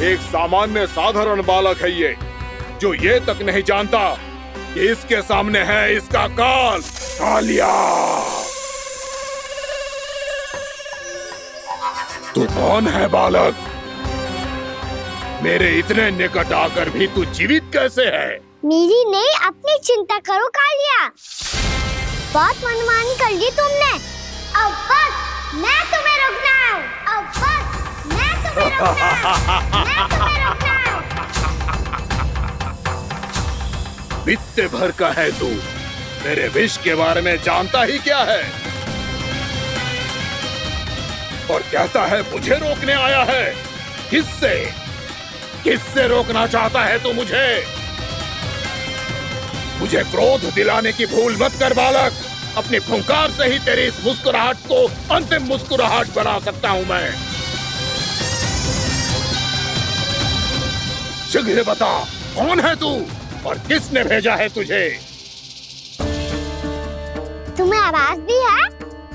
एक सामान्य साधारण बालक है ये, जो ये तक नहीं जानता कि इसके सामने है इसका काल, कालिया। तू कौन है बालक? मेरे इतने निकट आकर भी तू जीवित कैसे है? मेरी नहीं, अपनी चिंता करो कालिया। बहुत मनमानी कर ली तुमने। अब बस मैं तुम्हें रोकना हूँ। अब बस मैं तुम्हें रोकना हूँ। मैं तुम्हें रोकना हूँ। बित्ते भर का है तू, मेरे विष के बारे में जानता ही क्या है? और कहता है मुझे रोकने आया है। किससे? किससे रोकना चाहता है तू मुझे? मुझे क्रोध दिलाने की भूल मत कर बालक। अपनी फुंकार से ही तेरी इस मुस्कुराहट को अंतिम मुस्कुराहट बना सकता हूं मैं। शीघ्र बता, कौन है तू और किसने भेजा है तुझे? तुम्हें आवाज भी है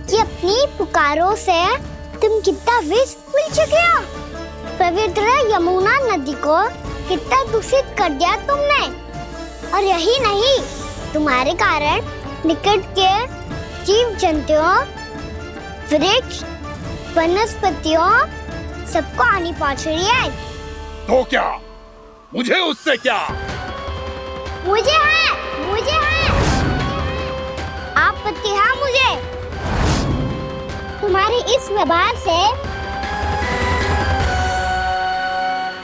कि अपनी पुकारों से तुम कितना विष भूल चुके हो। पवित्र यमुना नदी को कितना दूषित कर दिया तुमने। और यही नहीं, तुम्हारे कारण निकट के जीव जंतुओं, वृक्ष, वनस्पतियों सबको हानि पहुंच रही है। तो क्या? मुझे उससे क्या? मुझे है आपत्ति है मुझे तुम्हारे इस व्यवहार से।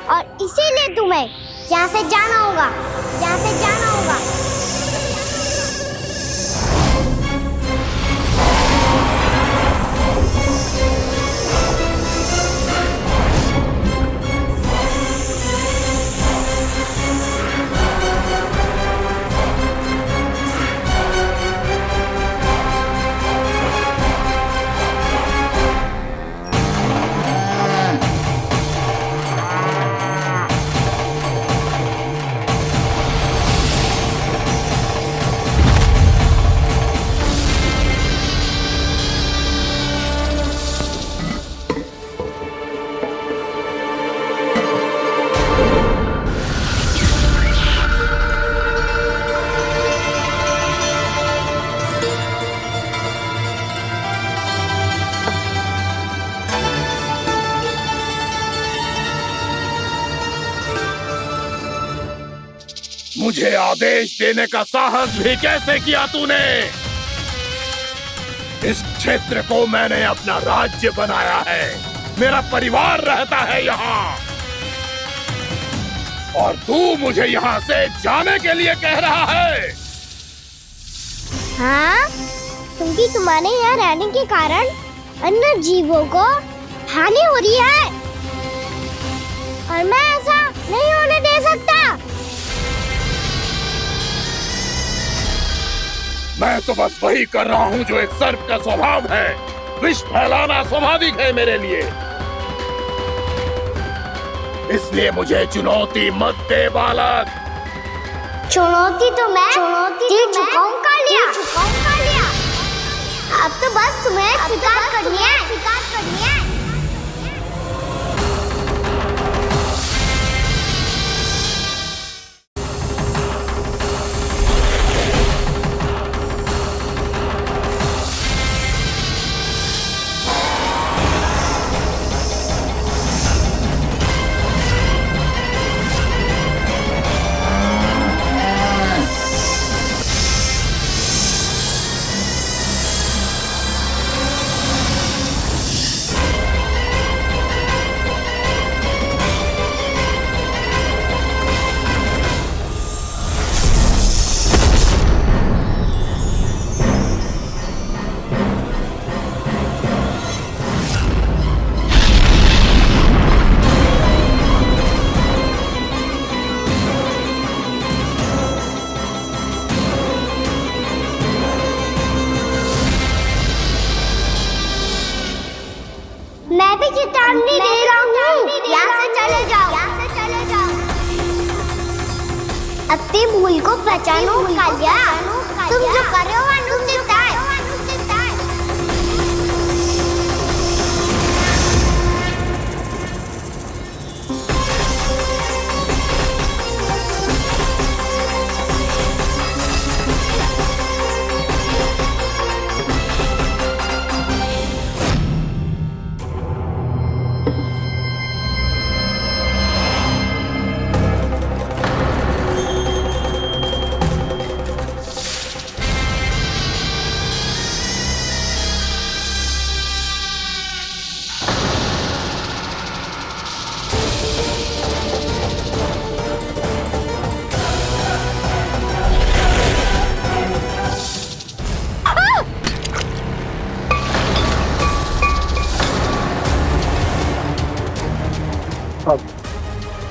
और इसीलिए तुम्हें यहाँ से जाना होगा, यहाँ से जाना होगा। मुझे आदेश देने का साहस भी कैसे किया तूने? इस क्षेत्र को मैंने अपना राज्य बनाया है, मेरा परिवार रहता है यहाँ, और तू मुझे यहाँ से जाने के लिए कह रहा है? हाँ, क्योंकि तुम्हारे यहाँ रहने के कारण अन्य जीवों को हानि हो रही है और मैं ऐसा नहीं होने दे सकता। मैं तो बस वही कर रहा हूँ जो एक सर्प का स्वभाव है। विष फैलाना स्वाभाविक है मेरे लिए, इसलिए मुझे चुनौती मत दे बालक। चुनौती तो मैं तीर चुकाऊं का लिया। अब तो बस तुम्हें शिकार करनी है। मैं भी चेतावनी दे रहा हूँ, यहाँ से चले जाओ। अपनी भूल को पहचानो कालिया, तुम जो कर रहे हो अनुचित है।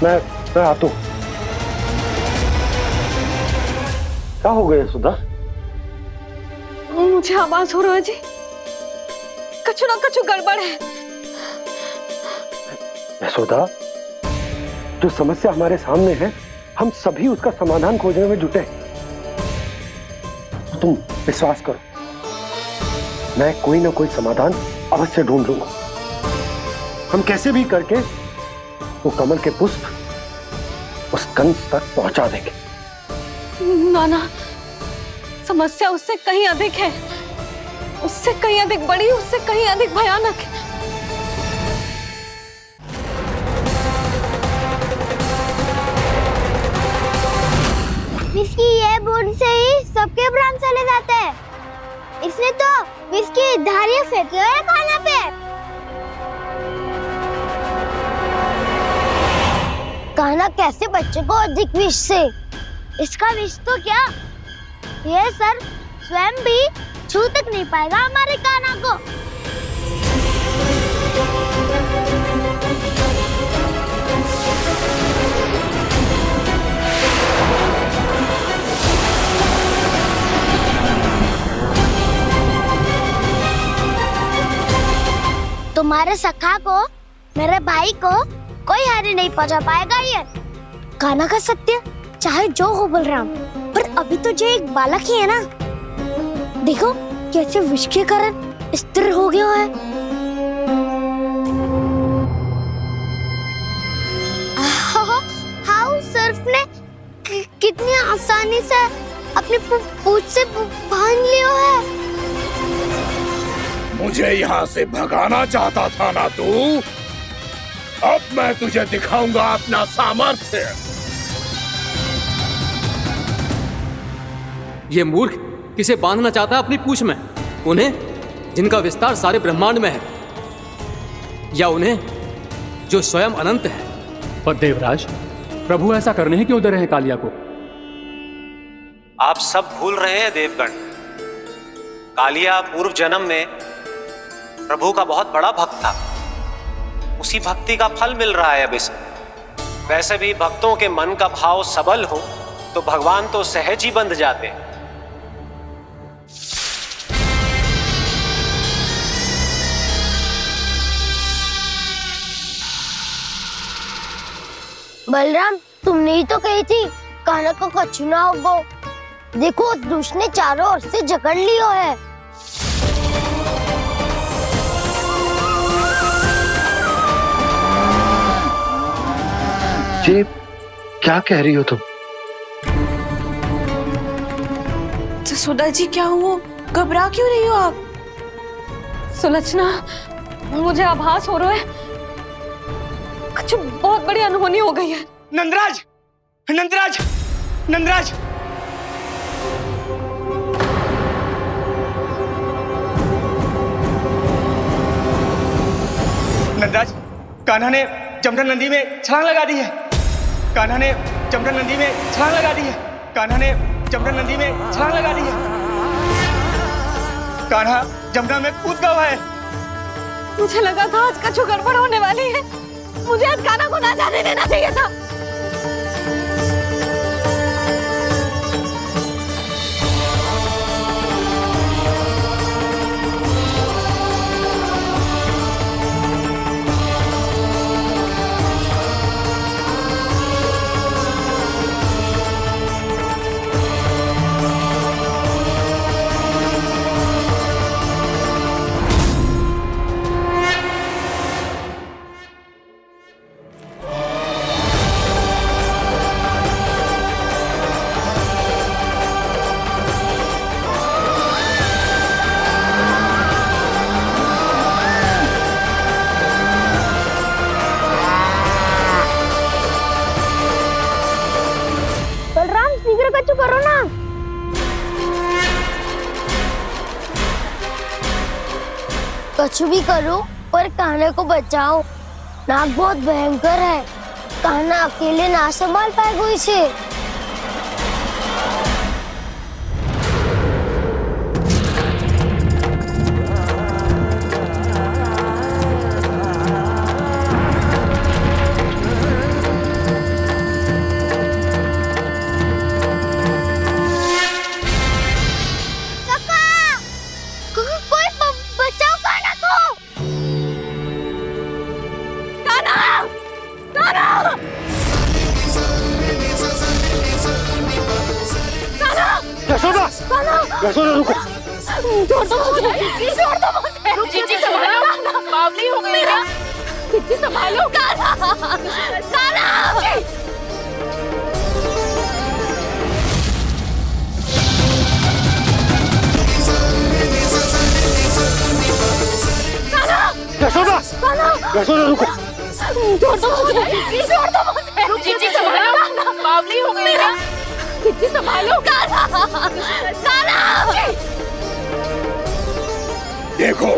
मैं आता हूँ। क्या हो गया सुधा? मुझे आवाज हो रहा है जी, कछु ना कछु गड़बड़ है। यशोदा, जो समस्या हमारे सामने है, हम सभी उसका समाधान खोजने में जुटे। तुम विश्वास करो, मैं कोई ना कोई समाधान अवश्य ढूंढ लूंगा। हम कैसे भी करके वो कमल के पुष्प उस कंस तक पहुंचा देंगे। नाना, समस्या उससे कहीं अधिक है, उससे कहीं अधिक बड़ी, उससे कहीं अधिक भयानक है। इसकी ये बूंद से ही सबके प्राण चले जाते हैं। इसने तो विष की धारियां फेंकी है खाना पे। कान्हा कैसे बच्चे को अधिक विष से? इसका विष तो क्या, ये सर स्वयं भी छू तक नहीं पाएगा हमारे कान्हा को। तुम्हारे सखा को, मेरे भाई को कोई हानि नहीं पहुंचा पाएगा। ये कान्हा का सत्य चाहे जो हो बलराम, पर अभी तो जो एक बालक ही है ना। देखो कैसे विष के कारण स्थिर हो गया है। हाउ सर्फ ने कितनी आसानी से अपनी पूंछ से बांध लिया है। मुझे यहाँ से भगाना चाहता था ना तू? अब मैं तुझे दिखाऊंगा अपना सामर्थ्य। ये मूर्ख किसे बांधना चाहता है अपनी पूंछ में? उन्हें जिनका विस्तार सारे ब्रह्मांड में है, या उन्हें जो स्वयं अनंत है? पर देवराज, प्रभु ऐसा करने ही क्यों दे रहे हैं कालिया को? आप सब भूल रहे हैं देवगण, कालिया पूर्व जन्म में प्रभु का बहुत बड़ा भक्त था। उसी भक्ति का फल मिल रहा है अब इसे। वैसे भी भक्तों के मन का भाव सबल हो तो भगवान तो सहज ही बंध जाते हैं। बलराम, तुमने ही तो कही थी कान्हा को कछु ना होगो। देखो दुष्ट ने चारों ओर से जकड़ लियो है। ये क्या कह रही हो तुम? जसोदा जी, क्या हुआ? घबरा क्यों रही हो आप? सुलक्षणा, मुझे आभास हो रहा है कुछ बहुत बड़ी अनहोनी हो गई है। नंदराज, नंदराज, नंदराज! नंदराज, कान्हा ने जमुना नदी में छलांग लगा दी है। कान्हा ने जमुना नदी में छलांग लगा दी है। कान्हा ने जमुना नदी में छलांग लगा दी है। कान्हा जमुना में कूद गया है। मुझे लगा था आज कछु गड़बड़ होने वाली है। मुझे आज कान्हा को ना जाने देना चाहिए था। करो ना। कुछ भी करो पर कान्हा को बचाओ। नाग बहुत भयंकर है। कान्हा अकेले ना संभाल पाएगा इसे। यशोदा रुको। छोड़ दो मुझे, छोड़ दो मुझे। जीजी संभालो, बावली हो गई है। जीजी संभालो। कान्हा, कान्हा। यशोदा, यशोदा रुको। छोड़ दो मुझे, छोड़ दो मुझे। जीजी संभालो, बावली हो गई है। जीजी संभालो। कान्हा, कान्हा। देखो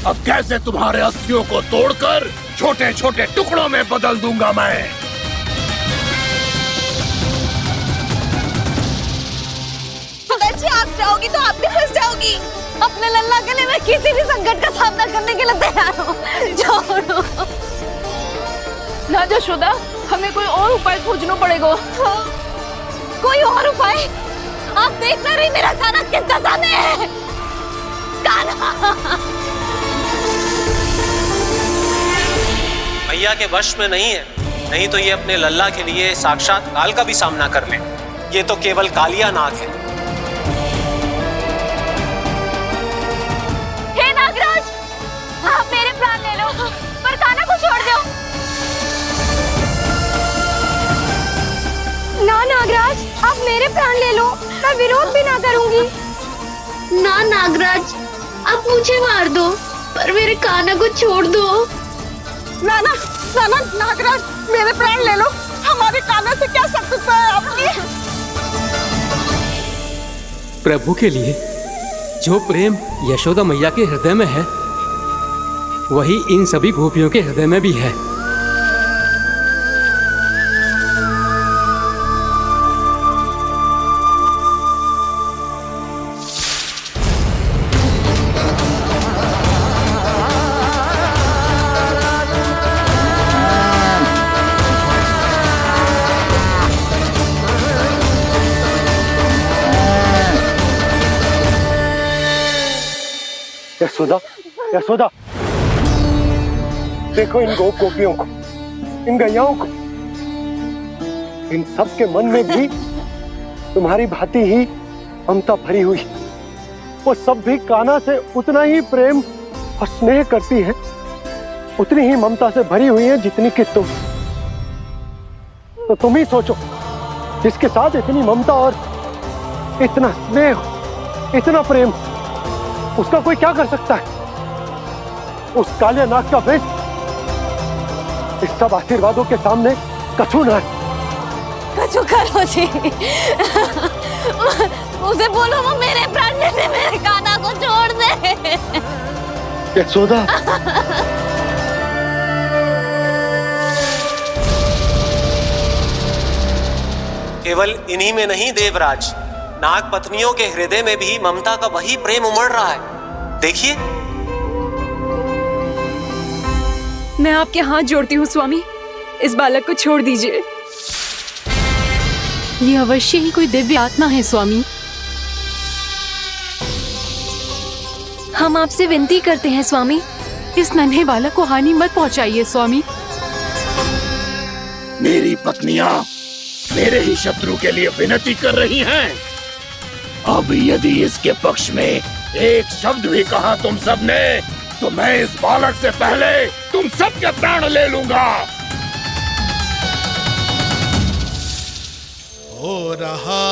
अब कैसे तुम्हारे अस्थियों को तोड़कर छोटे छोटे टुकड़ों में बदल दूंगा मैं। सुदाची, आप जाओगी तो आप भी फंस जाओगी। अपने लल्ला के लिए मैं किसी भी संकट का सामना करने के लिए तैयार हूँ। छोड़ो ना यशोदा, हमें कोई और उपाय खोजना पड़ेगा। कोई और उपाय? आप देख ना रही मेरा कान्हा किस दशा में है। कान्हा मैया के वश में नहीं है, नहीं तो ये अपने लल्ला के लिए साक्षात काल का भी सामना कर ले। ये तो केवल कालिया नाग है। हे नागराज, आप मेरे प्राण ले लो पर कान्हा को छोड़ दो। ना नागराज, आप मेरे प्राण ले लो, मैं विरोध भी ना करूंगी। ना नागराज, आप मुझे मार दो पर मेरे कान्हा को छोड़ दो। ना ना ना ना नागराज, मेरे प्राण ले लो। हमारे कान्हा से क्या शत्रुता है आपकी? प्रभु के लिए जो प्रेम यशोदा मैया के हृदय में है वही इन सभी गोपियों के हृदय में भी है। यशोदा, यशोदा, देखो इन गोपियों को, इन गैयाओं को, इन सब के मन में भी तुम्हारी भांति ही ममता भरी हुई। वो सब भी कान्हा से उतना ही प्रेम और स्नेह करती है, उतनी ही ममता से भरी हुई है जितनी कि तुम। तो तुम ही सोचो, जिसके साथ इतनी ममता और इतना स्नेह, इतना प्रेम, उसका कोई क्या कर सकता है? उस काले नाग का वेश इस सब आशीर्वादों के सामने कछु न है। कछु करो जी। उसे बोलो वो मेरे प्राण में से मेरे कान्हा को छोड़ दे। यशोदा, केवल इन्हीं में नहीं देवराज, नाग पत्नियों के हृदय में भी ममता का वही प्रेम उमड़ रहा है। देखिए। मैं आपके हाथ जोड़ती हूँ स्वामी, इस बालक को छोड़ दीजिए। ये अवश्य ही कोई दिव्य आत्मा है स्वामी। हम आपसे विनती करते हैं स्वामी, इस नन्हे बालक को हानि मत पहुंचाइए स्वामी। मेरी पत्नियां मेरे ही शत्रु के लिए विनती कर रही हैं। अब यदि इसके पक्ष में एक शब्द भी कहा तुम सबने, तो मैं इस बालक से पहले तुम सबके प्राण ले लूंगा। हो रहा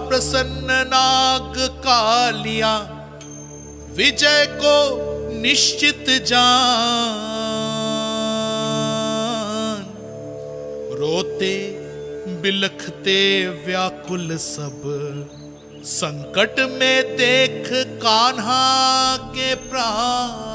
प्रसन्न नाग कालिया, विजय को निश्चित जान। रोते बिलखते व्याकुल सब, संकट में देख कान्हा के प्राण।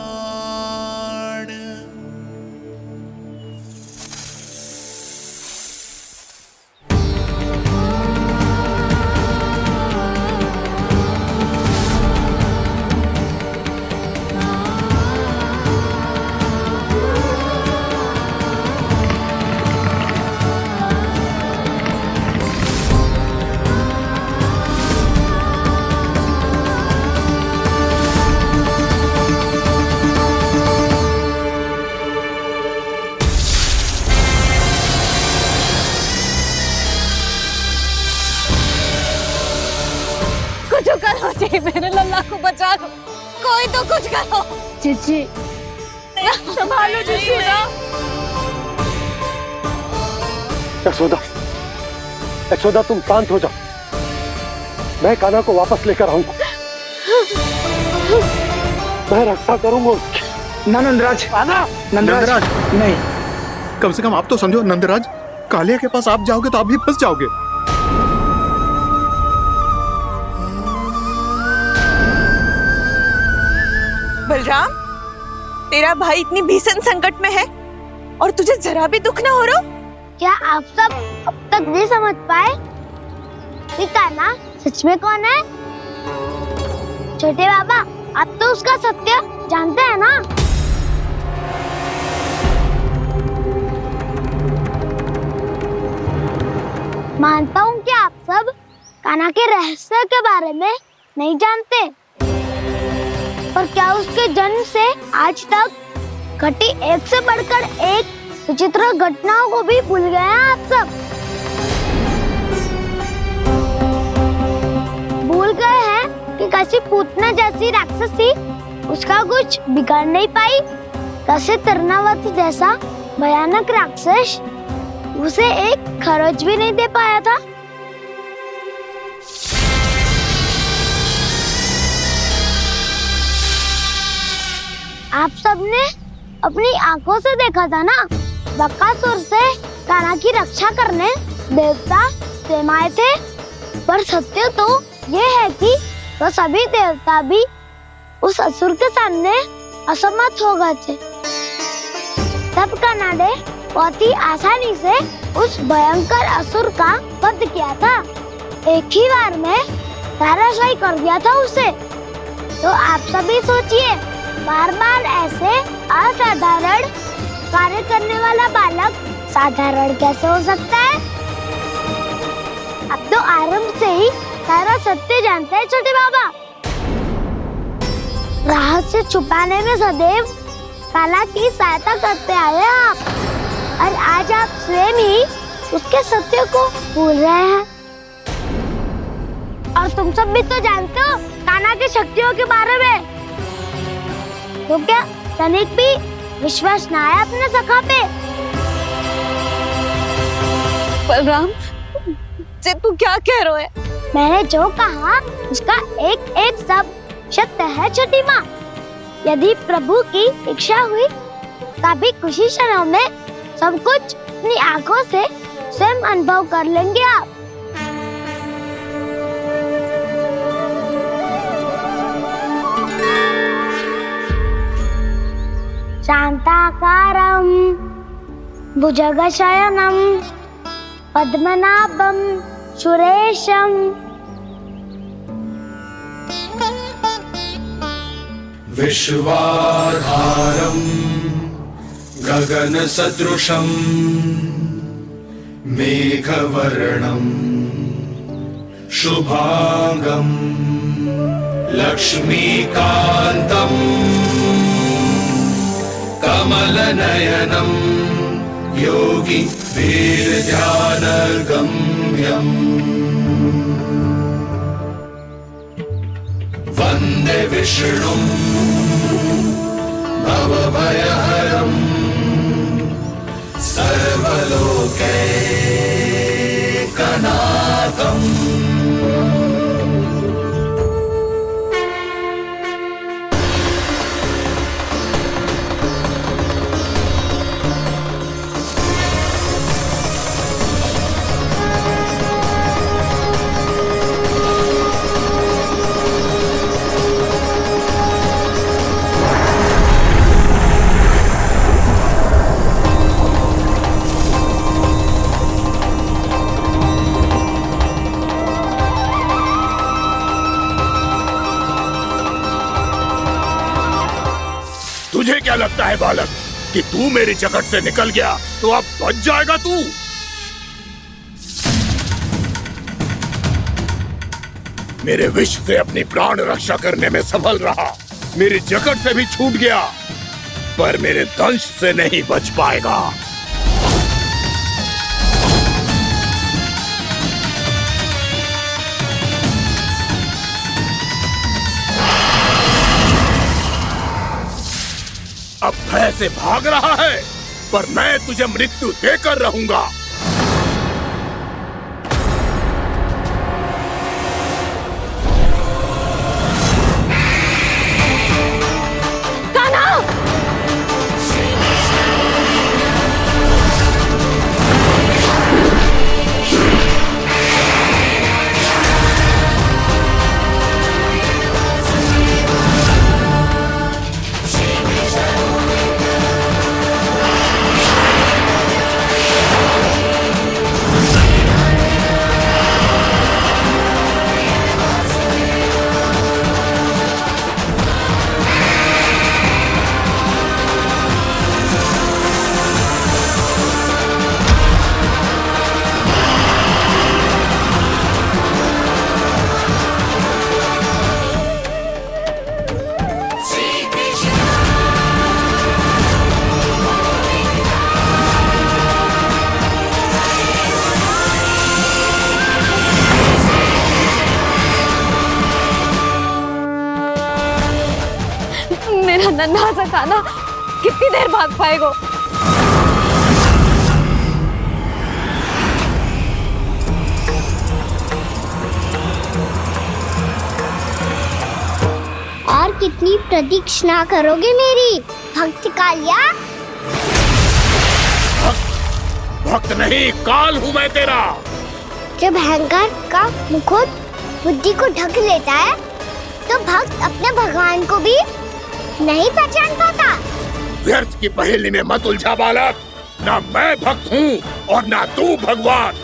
जी, मेरे लल्ला को बचा लो, कोई तो कुछ करो। जीजी, संभालो जीजी। यशोदा, यशोदा तुम शांत हो जाओ, मैं कान्हा को वापस लेकर आऊंगा। मैं रक्षा करूंगा उसकी। ना नंदराज, नंदराज नहीं। कम से कम आप तो समझो नंदराज, कालिया के पास आप जाओगे तो आप भी फंस जाओगे। बलराम, तेरा भाई इतनी भीषण संकट में है और तुझे जरा भी दुख ना हो रहा? क्या आप सब अब तक नहीं समझ पाए कि कान्हा सच में कौन है? छोटे बाबा, आप तो उसका सत्य जानते हैं ना? मानता हूँ कि आप सब कान्हा के रहस्य के बारे में नहीं जानते, पर क्या उसके जन्म से आज तक घटी एक से बढ़कर एक विचित्र घटनाओं को भी भूल गए हैं आप सब? भूल गए हैं कि कैसी पूतना जैसी राक्षसी उसका कुछ बिगाड़ नहीं पाई, कैसे तरनावती जैसा भयानक राक्षस उसे एक खरोच भी नहीं दे पाया था। आप सबने अपनी आंखों से देखा था ना, बकासुर से कान्हा की रक्षा करने देवता स्वयं आए थे, पर सत्य तो ये है कि वो सभी देवता भी उस असुर के सामने असमर्थ हो गए थे। तब कनाडे बहुत ही आसानी से उस भयंकर असुर का वध किया था। एक ही बार में धराशायी कर दिया था उसे। तो आप सभी सोचिए, बार बार ऐसे असाधारण कार्य करने वाला बालक साधारण कैसे हो सकता है? अब तो आरंभ से ही सारा सत्य जानते हैं छोटे बाबा। रहस्य छुपाने में सदैव काला की सहायता करते आए हैं आप, और आज आप स्वयं ही उसके सत्य को भूल रहे हैं। और तुम सब भी तो जानते हो कान्हा की शक्तियों के बारे में। तो क्या तनिक भी विश्वास न आया अपने सखा पे? बलराम, जे तू क्या कह रहा है? मैंने जो कहा उसका एक एक शब्द सत्य है छोटी माँ। यदि प्रभु की इच्छा हुई तभी कुछ ही क्षणों में सब कुछ अपनी आंखों से स्वयं अनुभव कर लेंगे आप। शांताकारं भुजगशयनं पद्मनाभं सुरेशं विश्वाधारं गगनसदृशं मेघवर्णं शुभांगं लक्ष्मीकान्तं कमलनयनं योगी वीरध्यानगम्यं वन्दे विष्णुं भवभयहरं सर्वलोकैकनाथम्। तुझे क्या लगता है बालक कि तू मेरी जकड़ से निकल गया तो अब बच जाएगा तू? मेरे विष से अपनी प्राण रक्षा करने में सफल रहा, मेरी जकड़ से भी छूट गया, पर मेरे दंश से नहीं बच पाएगा। अब भय से भाग रहा है, पर मैं तुझे मृत्यु देकर रहूंगा। मेरा नन्हा सा कान्हा कितनी देर भाग पाएगा? और कितनी प्रतीक्षा करोगे मेरी भक्त कालिया? भक्त नहीं, काल हूं मैं तेरा। जब अहंकार का मुकुट बुद्धि को ढक लेता है तो भक्त अपने भगवान को भी नहीं पहचान पाता। व्यर्थ की पहेली में मत उलझा बालक। ना मैं भक्त हूँ और ना तू भगवान।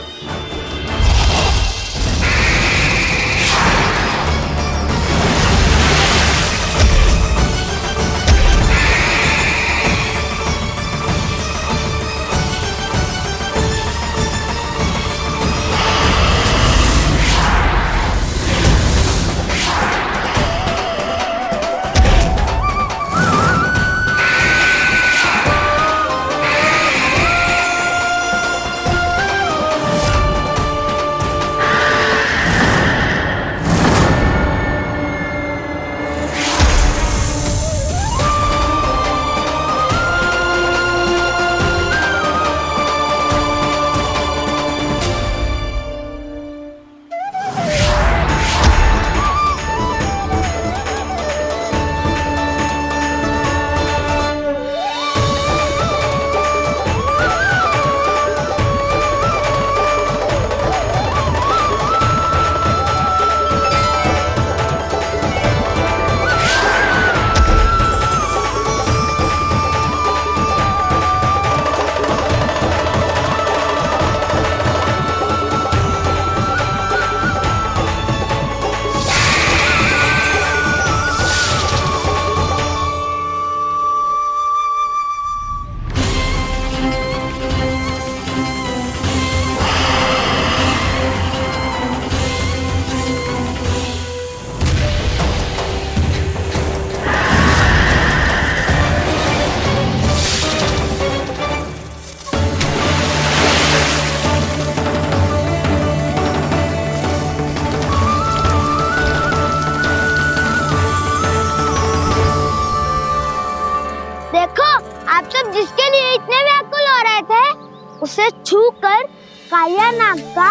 जिसके लिए इतने व्याकुल हो रहे थे, उसे छूकर कालिया नाग का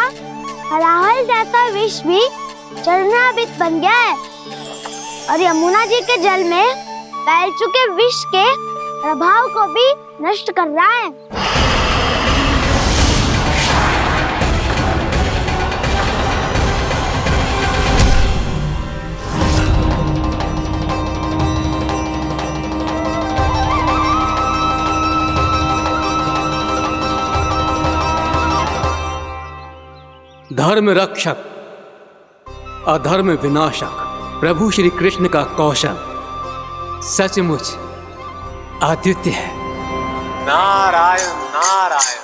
हलाहल जैसा विष भी चरणामृत बन गया है और यमुना जी के जल में फैल चुके विष के प्रभाव को भी नष्ट कर रहा है। धर्म रक्षक अधर्म विनाशक प्रभु श्री कृष्ण का कौशल सचमुच अद्वितीय है। नारायण नारायण।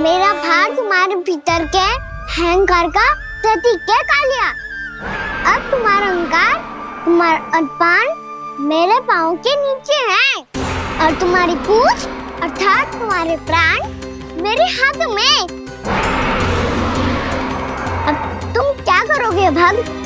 मेरा भाग तुम्हारे भीतर के अहंकार का प्रतीक है कालिया। अब तुम्हारा अहंकार, तुम्हारा अनपान मेरे पाँव के नीचे है और तुम्हारी पूंछ अर्थात तुम्हारे प्राण मेरे हाथ में। अब तुम क्या करोगे भक्त?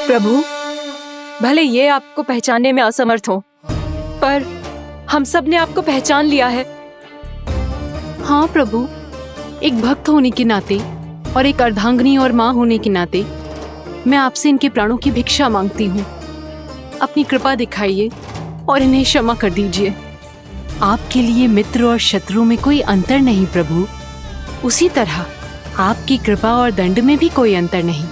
प्रभु, भले ये आपको पहचानने में असमर्थ हो, पर हम सब ने आपको पहचान लिया है। हाँ प्रभु, एक भक्त होने के नाते और एक अर्धांगिनी और माँ होने के नाते मैं आपसे इनके प्राणों की भिक्षा मांगती हूँ। अपनी कृपा दिखाइए और इन्हें क्षमा कर दीजिए। आपके लिए मित्र और शत्रु में कोई अंतर नहीं प्रभु। उसी तरह आपकी कृपा और दंड में भी कोई अंतर नहीं।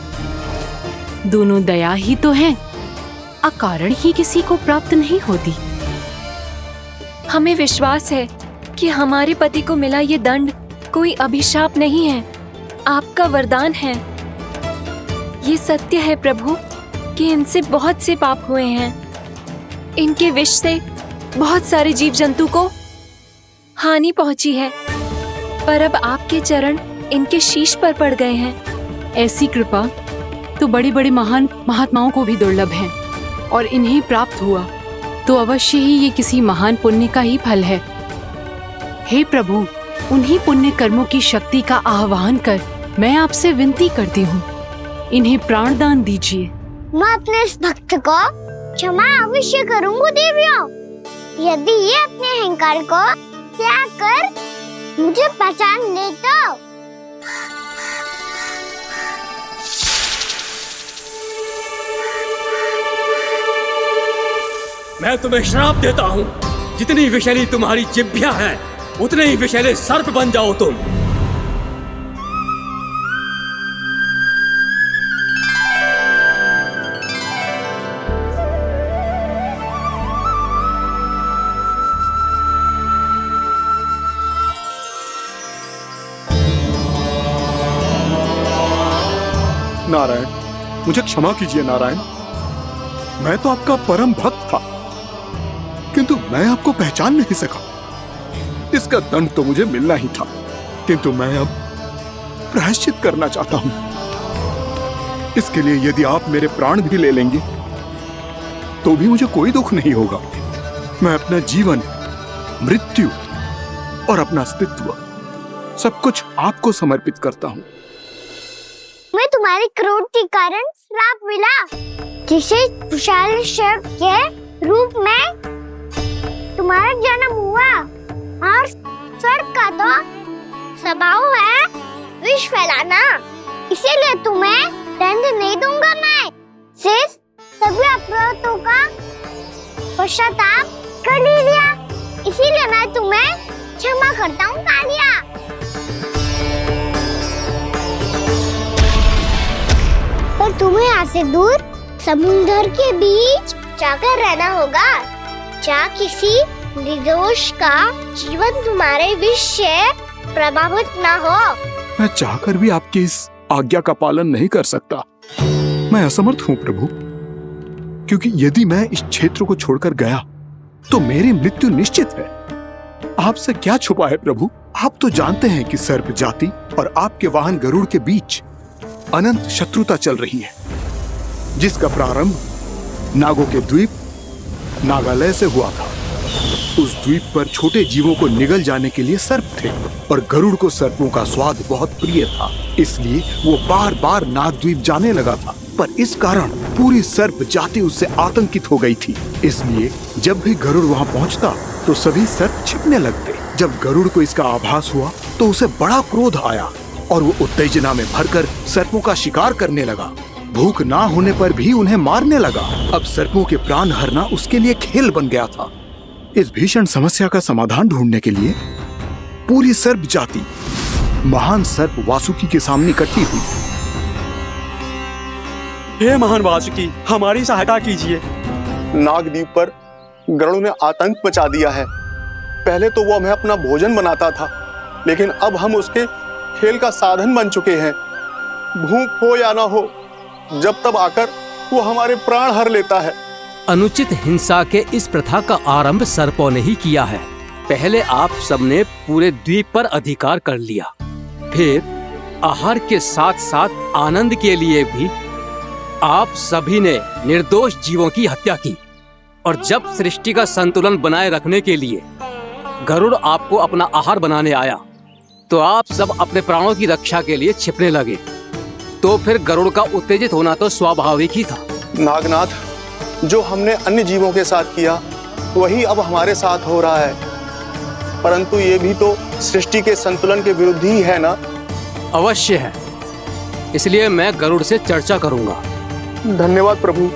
दोनों दया ही तो हैं, अकारण ही किसी को प्राप्त नहीं होती। हमें विश्वास है कि हमारे पति को मिला ये दंड कोई अभिशाप नहीं है, आपका वरदान है। ये सत्य है प्रभु कि इनसे बहुत से पाप हुए हैं। इनके विष से बहुत सारे जीव जंतु को हानि पहुंची है, पर अब आपके चरण इनके शीश पर पड़ गए हैं। ऐसी कृपा तो बड़े बड़े महान महात्माओं को भी दुर्लभ है, और इन्हें प्राप्त हुआ तो अवश्य ही ये किसी महान पुण्य का ही फल है। हे प्रभु, उन्हीं पुण्य कर्मों की शक्ति का आह्वान कर मैं आपसे विनती करती हूँ, इन्हें प्राण दान दीजिए। मैं अपने इस भक्त को क्षमा अवश्य करूंगी देवियों, यदि ये अपने अहंकार को त्याग कर मुझे पहचान ले तो। मैं तुम्हें श्राप देता हूँ, जितनी विषैली तुम्हारी जिह्वा है उतने ही विषैले सर्प बन जाओ तुम। नारायण, मुझे क्षमा कीजिए नारायण। मैं तो आपका परम भक्त था, किंतु मैं आपको पहचान नहीं सका। इसका दंड तो मुझे मिलना ही था, किंतु मैं अब प्रायश्चित करना चाहता हूं। इसके लिए यदि आप मेरे प्राण भी ले लेंगे तो भी मुझे कोई दुख नहीं होगा। मैं अपना जीवन, मृत्यु और अपना अस्तित्व सब कुछ आपको समर्पित करता हूं। मैं तुम्हारी क्रोध के कारण श्राप मिला, जिसे विशाल सर्प के रूप में तुम्हारा जन्म हुआ, और सर्प का तो स्वभाव है विष फैलाना, इसीलिए तुम्हें दंड नहीं दूंगा। मैं शेष सभी अपराधों का पश्चाताप कर लिया, इसीलिए मैं तुम्हें क्षमा करता हूँ कालिया। पर तुम्हें यहाँ से दूर समुद्र के बीच जाकर रहना होगा, जहाँ किसी निर्दोष का जीवन तुम्हारे विष से प्रभावित ना हो। मैं चाहकर भी आपकी इस आज्ञा का पालन नहीं कर सकता। मैं असमर्थ हूँ प्रभु, क्योंकि यदि मैं इस क्षेत्र को छोड़कर गया तो मेरी मृत्यु निश्चित है। आपसे क्या छुपा है प्रभु? आप तो जानते हैं कि सर्प जाति और आपके वाहन गरुड़ के बीच अनंत शत्रुता चल रही है, जिसका प्रारंभ नागों के द्वीप नागालय से हुआ था। उस द्वीप पर छोटे जीवों को निगल जाने के लिए सर्प थे, और गरुड़ को सर्पों का स्वाद बहुत प्रिय था, इसलिए वो बार बार नागद्वीप जाने लगा था। पर इस कारण पूरी सर्प जाति उससे आतंकित हो गई थी, इसलिए जब भी गरुड़ वहां पहुंचता तो सभी सर्प छिपने लगते। जब गरुड़ को इसका आभास हुआ तो उसे बड़ा क्रोध आया, और वो उत्तेजना में भरकर सर्पों का शिकार करने लगा। भूख ना होने पर भी उन्हें मारने लगा। अब सर्पों के प्राण हरना उसके लिए खेल बन गया था। इस भीषण समस्या का समाधान ढूंढने के लिए पूरी सर्प जाति महान सर्प वासुकी के सामने इकट्ठी हुई। हे महान वासुकी, हमारी सहायता कीजिए। नागद्वीप पर गरुड़ ने आतंक मचा दिया है। पहले तो वो हमें अपना भोजन बनाता था, लेकिन अब हम उसके खेल का साधन बन चुके हैं। भूख हो या ना हो, जब तब आकर वो हमारे प्राण हर लेता है। अनुचित हिंसा के इस प्रथा का आरंभ सर्पों ने ही किया है। पहले आप सबने पूरे द्वीप पर अधिकार कर लिया, फिर आहार के साथ साथ आनंद के लिए भी आप सभी ने निर्दोष जीवों की हत्या की। और जब सृष्टि का संतुलन बनाए रखने के लिए गरुड़ आपको अपना आहार बनाने आया, तो आप सब अपने प्राणों की रक्षा के लिए छिपने लगे। तो फिर गरुड़ का उत्तेजित होना तो स्वाभाविक ही था। नागनाथ, जो हमने अन्य जीवों के साथ किया वही अब हमारे साथ हो रहा है, परंतु ये भी तो सृष्टि के संतुलन के विरुद्ध ही है ना? अवश्य है, इसलिए मैं गरुड़ से चर्चा करूंगा। धन्यवाद प्रभु।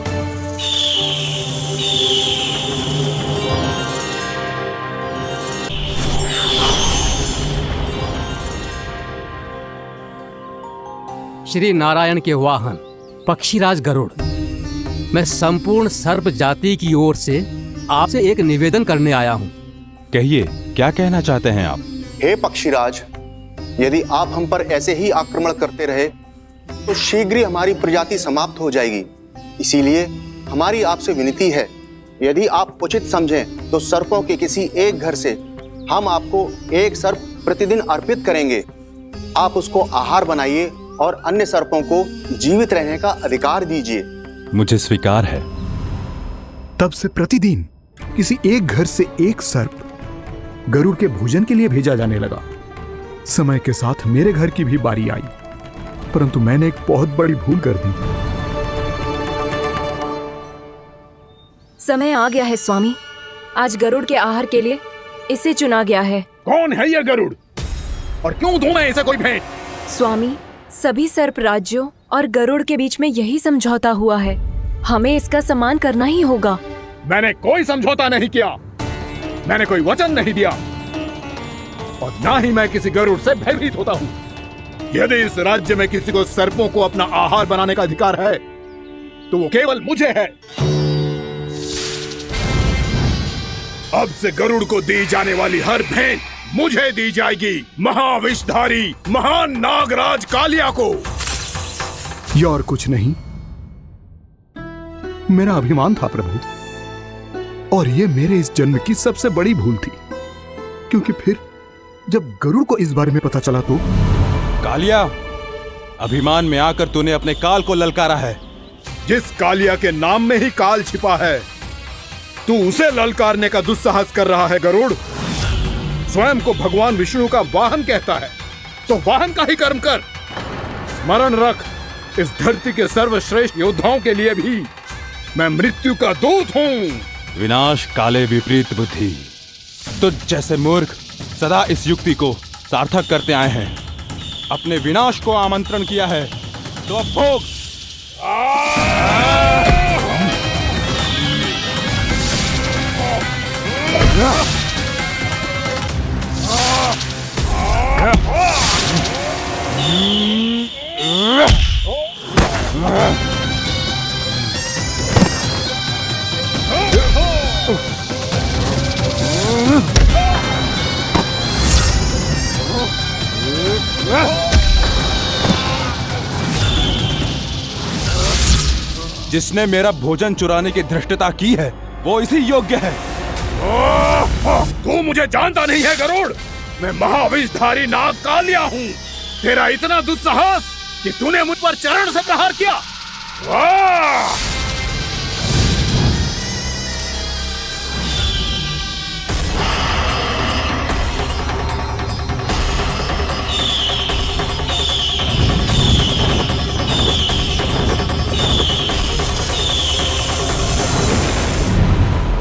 श्री नारायण के वाहन पक्षीराज गरुड़, मैं संपूर्ण सर्प जाति की ओर से आपसे एक निवेदन करने आया हूँ। कहिए, क्या कहना चाहते हैं आप? हे पक्षीराज, यदि आप हम पर ऐसे ही आक्रमण करते रहे तो शीघ्र ही हमारी प्रजाति समाप्त हो जाएगी। इसीलिए हमारी आपसे विनती है, यदि आप उचित समझें तो सर्पों के किसी एक घर से हम आपको एक सर्प प्रतिदिन अर्पित करेंगे। आप उसको आहार बनाइए और अन्य सर्पों को जीवित रहने का अधिकार दीजिए। मुझे स्वीकार है। तब से प्रतिदिन किसी एक घर से एक सर्प गरुड़ के भोजन के लिए भेजा जाने लगा। समय के साथ मेरे घर की भी बारी आई, परंतु मैंने एक बहुत बड़ी भूल कर दी। समय आ गया है स्वामी, आज गरुड़ के आहार के लिए इसे चुना गया है। कौन है यह गरुड़ और क्यों दूं मैं इसे कोई भेंट? स्वामी, सभी सर्प राज्यों और गरुड़ के बीच में यही समझौता हुआ है, हमें इसका सम्मान करना ही होगा। मैंने कोई समझौता नहीं किया, मैंने कोई वचन नहीं दिया और ना ही मैं किसी गरुड़ से भयभीत होता हूँ। यदि इस राज्य में किसी को सर्पों को अपना आहार बनाने का अधिकार है तो वो केवल मुझे है। अब से गरुड़ को दी जाने वाली हर भेंट मुझे दी जाएगी, महाविषधारी महान नागराज कालिया को। यह और कुछ नहीं, मेरा अभिमान था प्रभु, और यह मेरे इस जन्म की सबसे बड़ी भूल थी, क्योंकि फिर जब गरुड़ को इस बारे में पता चला तो। कालिया, अभिमान में आकर तूने अपने काल को ललकारा है। जिस कालिया के नाम में ही काल छिपा है, तू उसे ललकारने का दुस्साहस कर रहा है गरुड़। स्वयं को भगवान विष्णु का वाहन कहता है तो वाहन का ही कर्म कर। स्मरण रख, इस धरती के सर्वश्रेष्ठ योद्धाओं के लिए भी मैं मृत्यु का दूत हूँ। विनाश काले विपरीत बुद्धि। तो जैसे मूर्ख सदा इस युक्ति को सार्थक करते आए हैं, अपने विनाश को आमंत्रण किया है तो अब भोग। जिसने मेरा भोजन चुराने की धृष्टता की है वो इसी योग्य है। तू मुझे जानता नहीं है गरुड़, मैं महाविषधारी नाग कालिया हूँ। तेरा इतना दुस्साहस कि तूने मुझ पर चरण से प्रहार किया। वाह!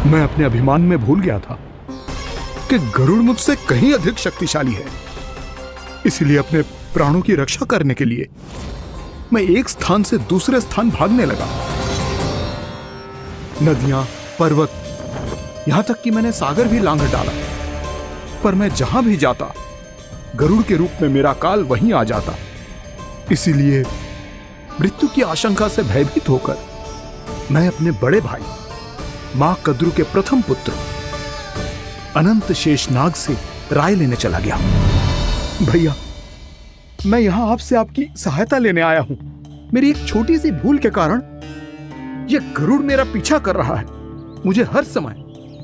मैं अपने अभिमान में भूल गया था कि गरुड़ मुझसे कहीं अधिक शक्तिशाली है। इसलिए अपने प्राणों की रक्षा करने के लिए मैं एक स्थान से दूसरे स्थान भागने लगा। नदियां, पर्वत, यहां तक कि मैंने सागर भी लांघ डाला, पर मैं जहां भी जाता गरुड़ के रूप में मेरा काल वहीं आ जाता। इसीलिए मृत्यु की आशंका से भयभीत होकर मैं अपने बड़े भाई मां कद्रू के प्रथम पुत्र अनंत शेषनाग से राय लेने चला गया। भैया, मैं यहां आपसे आपकी सहायता लेने आया हूं। मेरी एक छोटी सी भूल के कारण यह गरुड़ मेरा पीछा कर रहा है, मुझे हर समय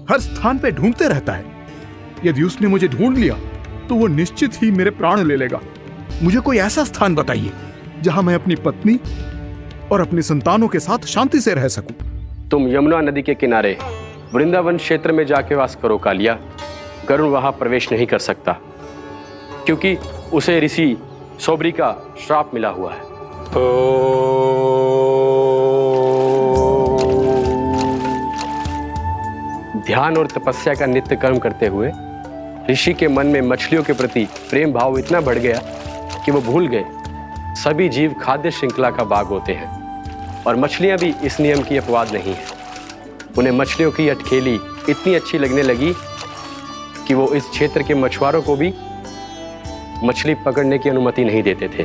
हर स्थान पे ढूंढते रहता है। यदि उसने मुझे ढूंढ लिया तो वो निश्चित ही मेरे प्राण ले लेगा। मुझे कोई ऐसा स्थान बताइए जहां मैं अपनी पत्नी और अपनी संतानों के साथ शांति से रह सकूं। तुम यमुना नदी के किनारे वृंदावन क्षेत्र में जाके वास करो कालिया। गरुड़ वहां प्रवेश नहीं कर सकता, क्योंकि उसे ऋषि सोबरी का श्राप मिला हुआ है। ध्यान और तपस्या का नित्य कर्म करते हुए ऋषि के मन में मछलियों के प्रति प्रेम भाव इतना बढ़ गया कि वो भूल गए सभी जीव खाद्य श्रृंखला का भाग होते हैं, और मछलियां भी इस नियम की अपवाद नहीं है। उन्हें मछलियों की अटखेली इतनी अच्छी लगने लगी कि वो इस क्षेत्र के मछुआरों को भी मछली पकड़ने की अनुमति नहीं देते थे।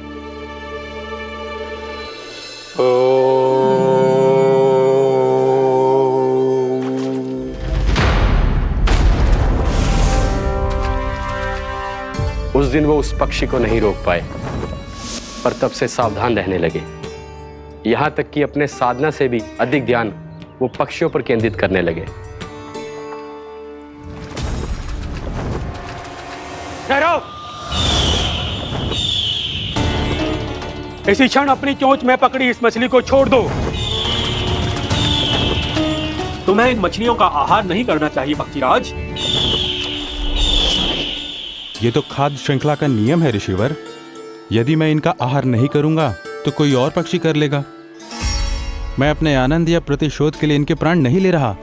उस दिन वो उस पक्षी को नहीं रोक पाए, पर तब से सावधान रहने लगे, यहां तक कि अपने साधना से भी अधिक ध्यान वो पक्षियों पर केंद्रित करने लगे। इसी क्षण अपनी चोंच में पकड़ी इस मछली को छोड़ दो। तुम्हें इन मछलियों का आहार नहीं करना चाहिए पक्षीराज। ये तो खाद्य श्रृंखला का नियम है ऋषिवर। यदि मैं इनका आहार नहीं करूंगा तो कोई और पक्षी कर लेगा। मैं अपने आनंद या प्रतिशोध के लिए इनके प्राण नहीं ले रहा।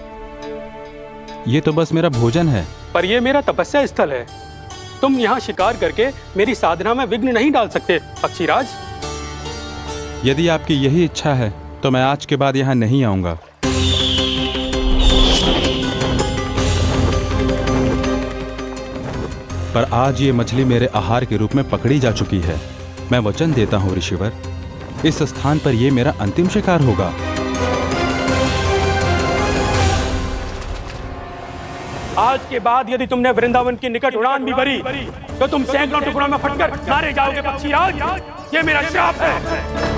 ये तो बस मेरा भोजन है। पर यह मेरा तपस्या स्थल है। तुम यहाँ शिकार करके मेरी साधना में विघ्न नहीं डाल सकते पक्षीराज। यदि आपकी यही इच्छा है तो मैं आज के बाद यहाँ नहीं आऊंगा। पर आज ये मछली मेरे आहार के रूप में पकड़ी जा चुकी है। मैं वचन देता हूँ ऋषिवर, इस स्थान पर यह मेरा अंतिम शिकार होगा। आज के बाद यदि तुमने वृंदावन की निकट उड़ान भी भरी तो तुम सैकड़ों टुकड़ों में फटकर मारे जाओगे पक्षीराज। ये मेरा श्राप है।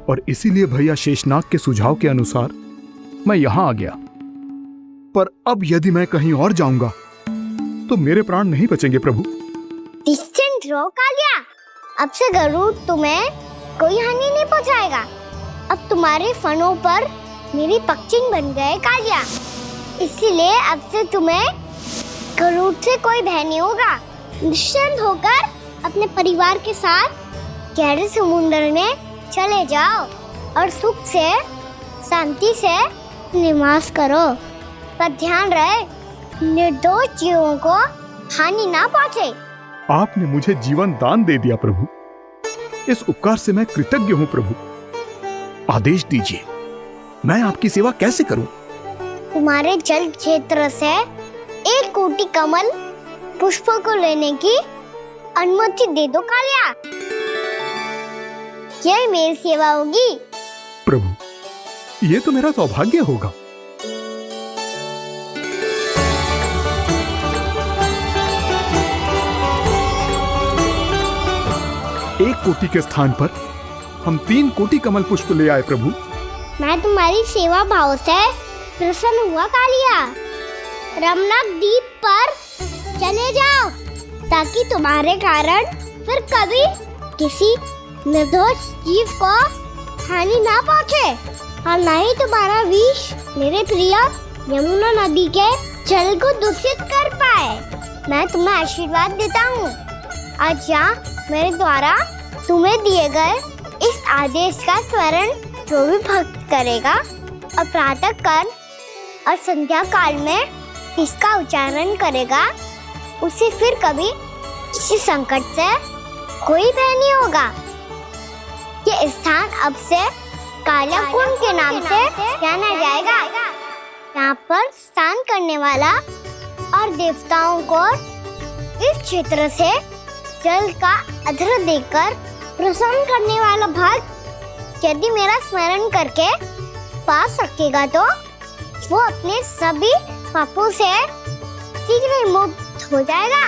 और इसीलिए भैया शेषनाग के सुझाव के अनुसार मैं यहां आ गया। पर अब यदि मैं कहीं और जाऊंगा तो मेरे प्राण नहीं बचेंगे प्रभु। डिस्टेंट रहो कालिया। अब से गरुड़ तुम्हें कोई हानि नहीं पहुंचाएगा। अब तुम्हारे फनों पर मेरी पक्षिंग बन गए कालिया। इसीलिए अब से तुम्हें गरुड़ से कोई भय नहीं होगा। निश्चिंत होकर अपने परिवार के साथ गहरे समुद्र में चले जाओ और सुख से शांति से निवास करो। पर ध्यान रहे निर्दोष जीवों को हानि ना पहुंचे। आपने मुझे जीवन दान दे दिया प्रभु। इस उपकार से मैं कृतज्ञ हूँ प्रभु। आदेश दीजिए, मैं आपकी सेवा कैसे करूं? तुम्हारे जल क्षेत्र से 1 कोटि कमल पुष्पों को लेने की अनुमति दे दो कालिया। यह मेरी सेवा होगी। प्रभु, ये तो मेरा सौभाग्य होगा। एक कोटि के स्थान पर हम 3 कोटि कमल पुष्प ले आए प्रभु। मैं तुम्हारी सेवा भाव से प्रसन्न हुआ कालिया। रमनाक द्वीप पर चले जाओ ताकि तुम्हारे कारण फिर कभी किसी निर्दोष जीव को हानि ना पहुंचे और न ही तुम्हारा विष मेरे प्रिय यमुना नदी के जल को दूषित कर पाए। मैं तुम्हें आशीर्वाद देता हूँ। आज यहाँ मेरे द्वारा तुम्हें दिए गए इस आदेश का स्मरण जो भी भक्त करेगा और प्रातः काल और संध्या काल में इसका उच्चारण करेगा, उसे फिर कभी किसी संकट से कोई भय नहीं होगा। ये स्थान अब से कालिया कुंड के नाम से जाना जाएगा। यहाँ पर स्नान करने वाला और देवताओं को इस क्षेत्र से जल का अर्घ्य देकर प्रसन्न करने वाला भक्त यदि मेरा स्मरण करके पा सकेगा तो वो अपने सभी पापों से शीघ्र ही मुक्त हो जाएगा।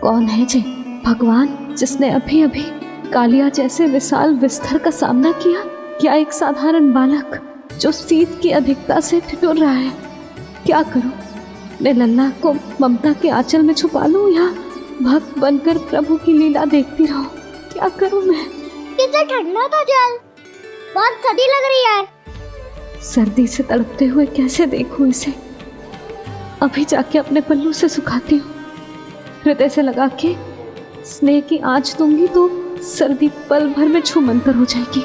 कौन है जी भगवान जिसने अभी अभी कालिया जैसे विशाल विस्तर का सामना किया? क्या एक साधारण बालक जो शीत की अधिकता से ठिठुर रहा है? क्या करूं? मैं लल्ला को ममता के आंचल में छुपा लूं या भक्त बनकर प्रभु की लीला देखती रहूं? क्या करूं मैं? कितना ठंडा था जल, बहुत सर्दी लग रही है। सर्दी से तड़पते हुए कैसे देखूं इसे? अभी जाके अपने पल्लू से सुखाती हूँ। हृदय से लगा के स्नेह की आंच दूंगी तो सर्दी पल भर में छूमंतर हो जाएगी।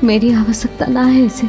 मेरी आवश्यकता ना है इसे।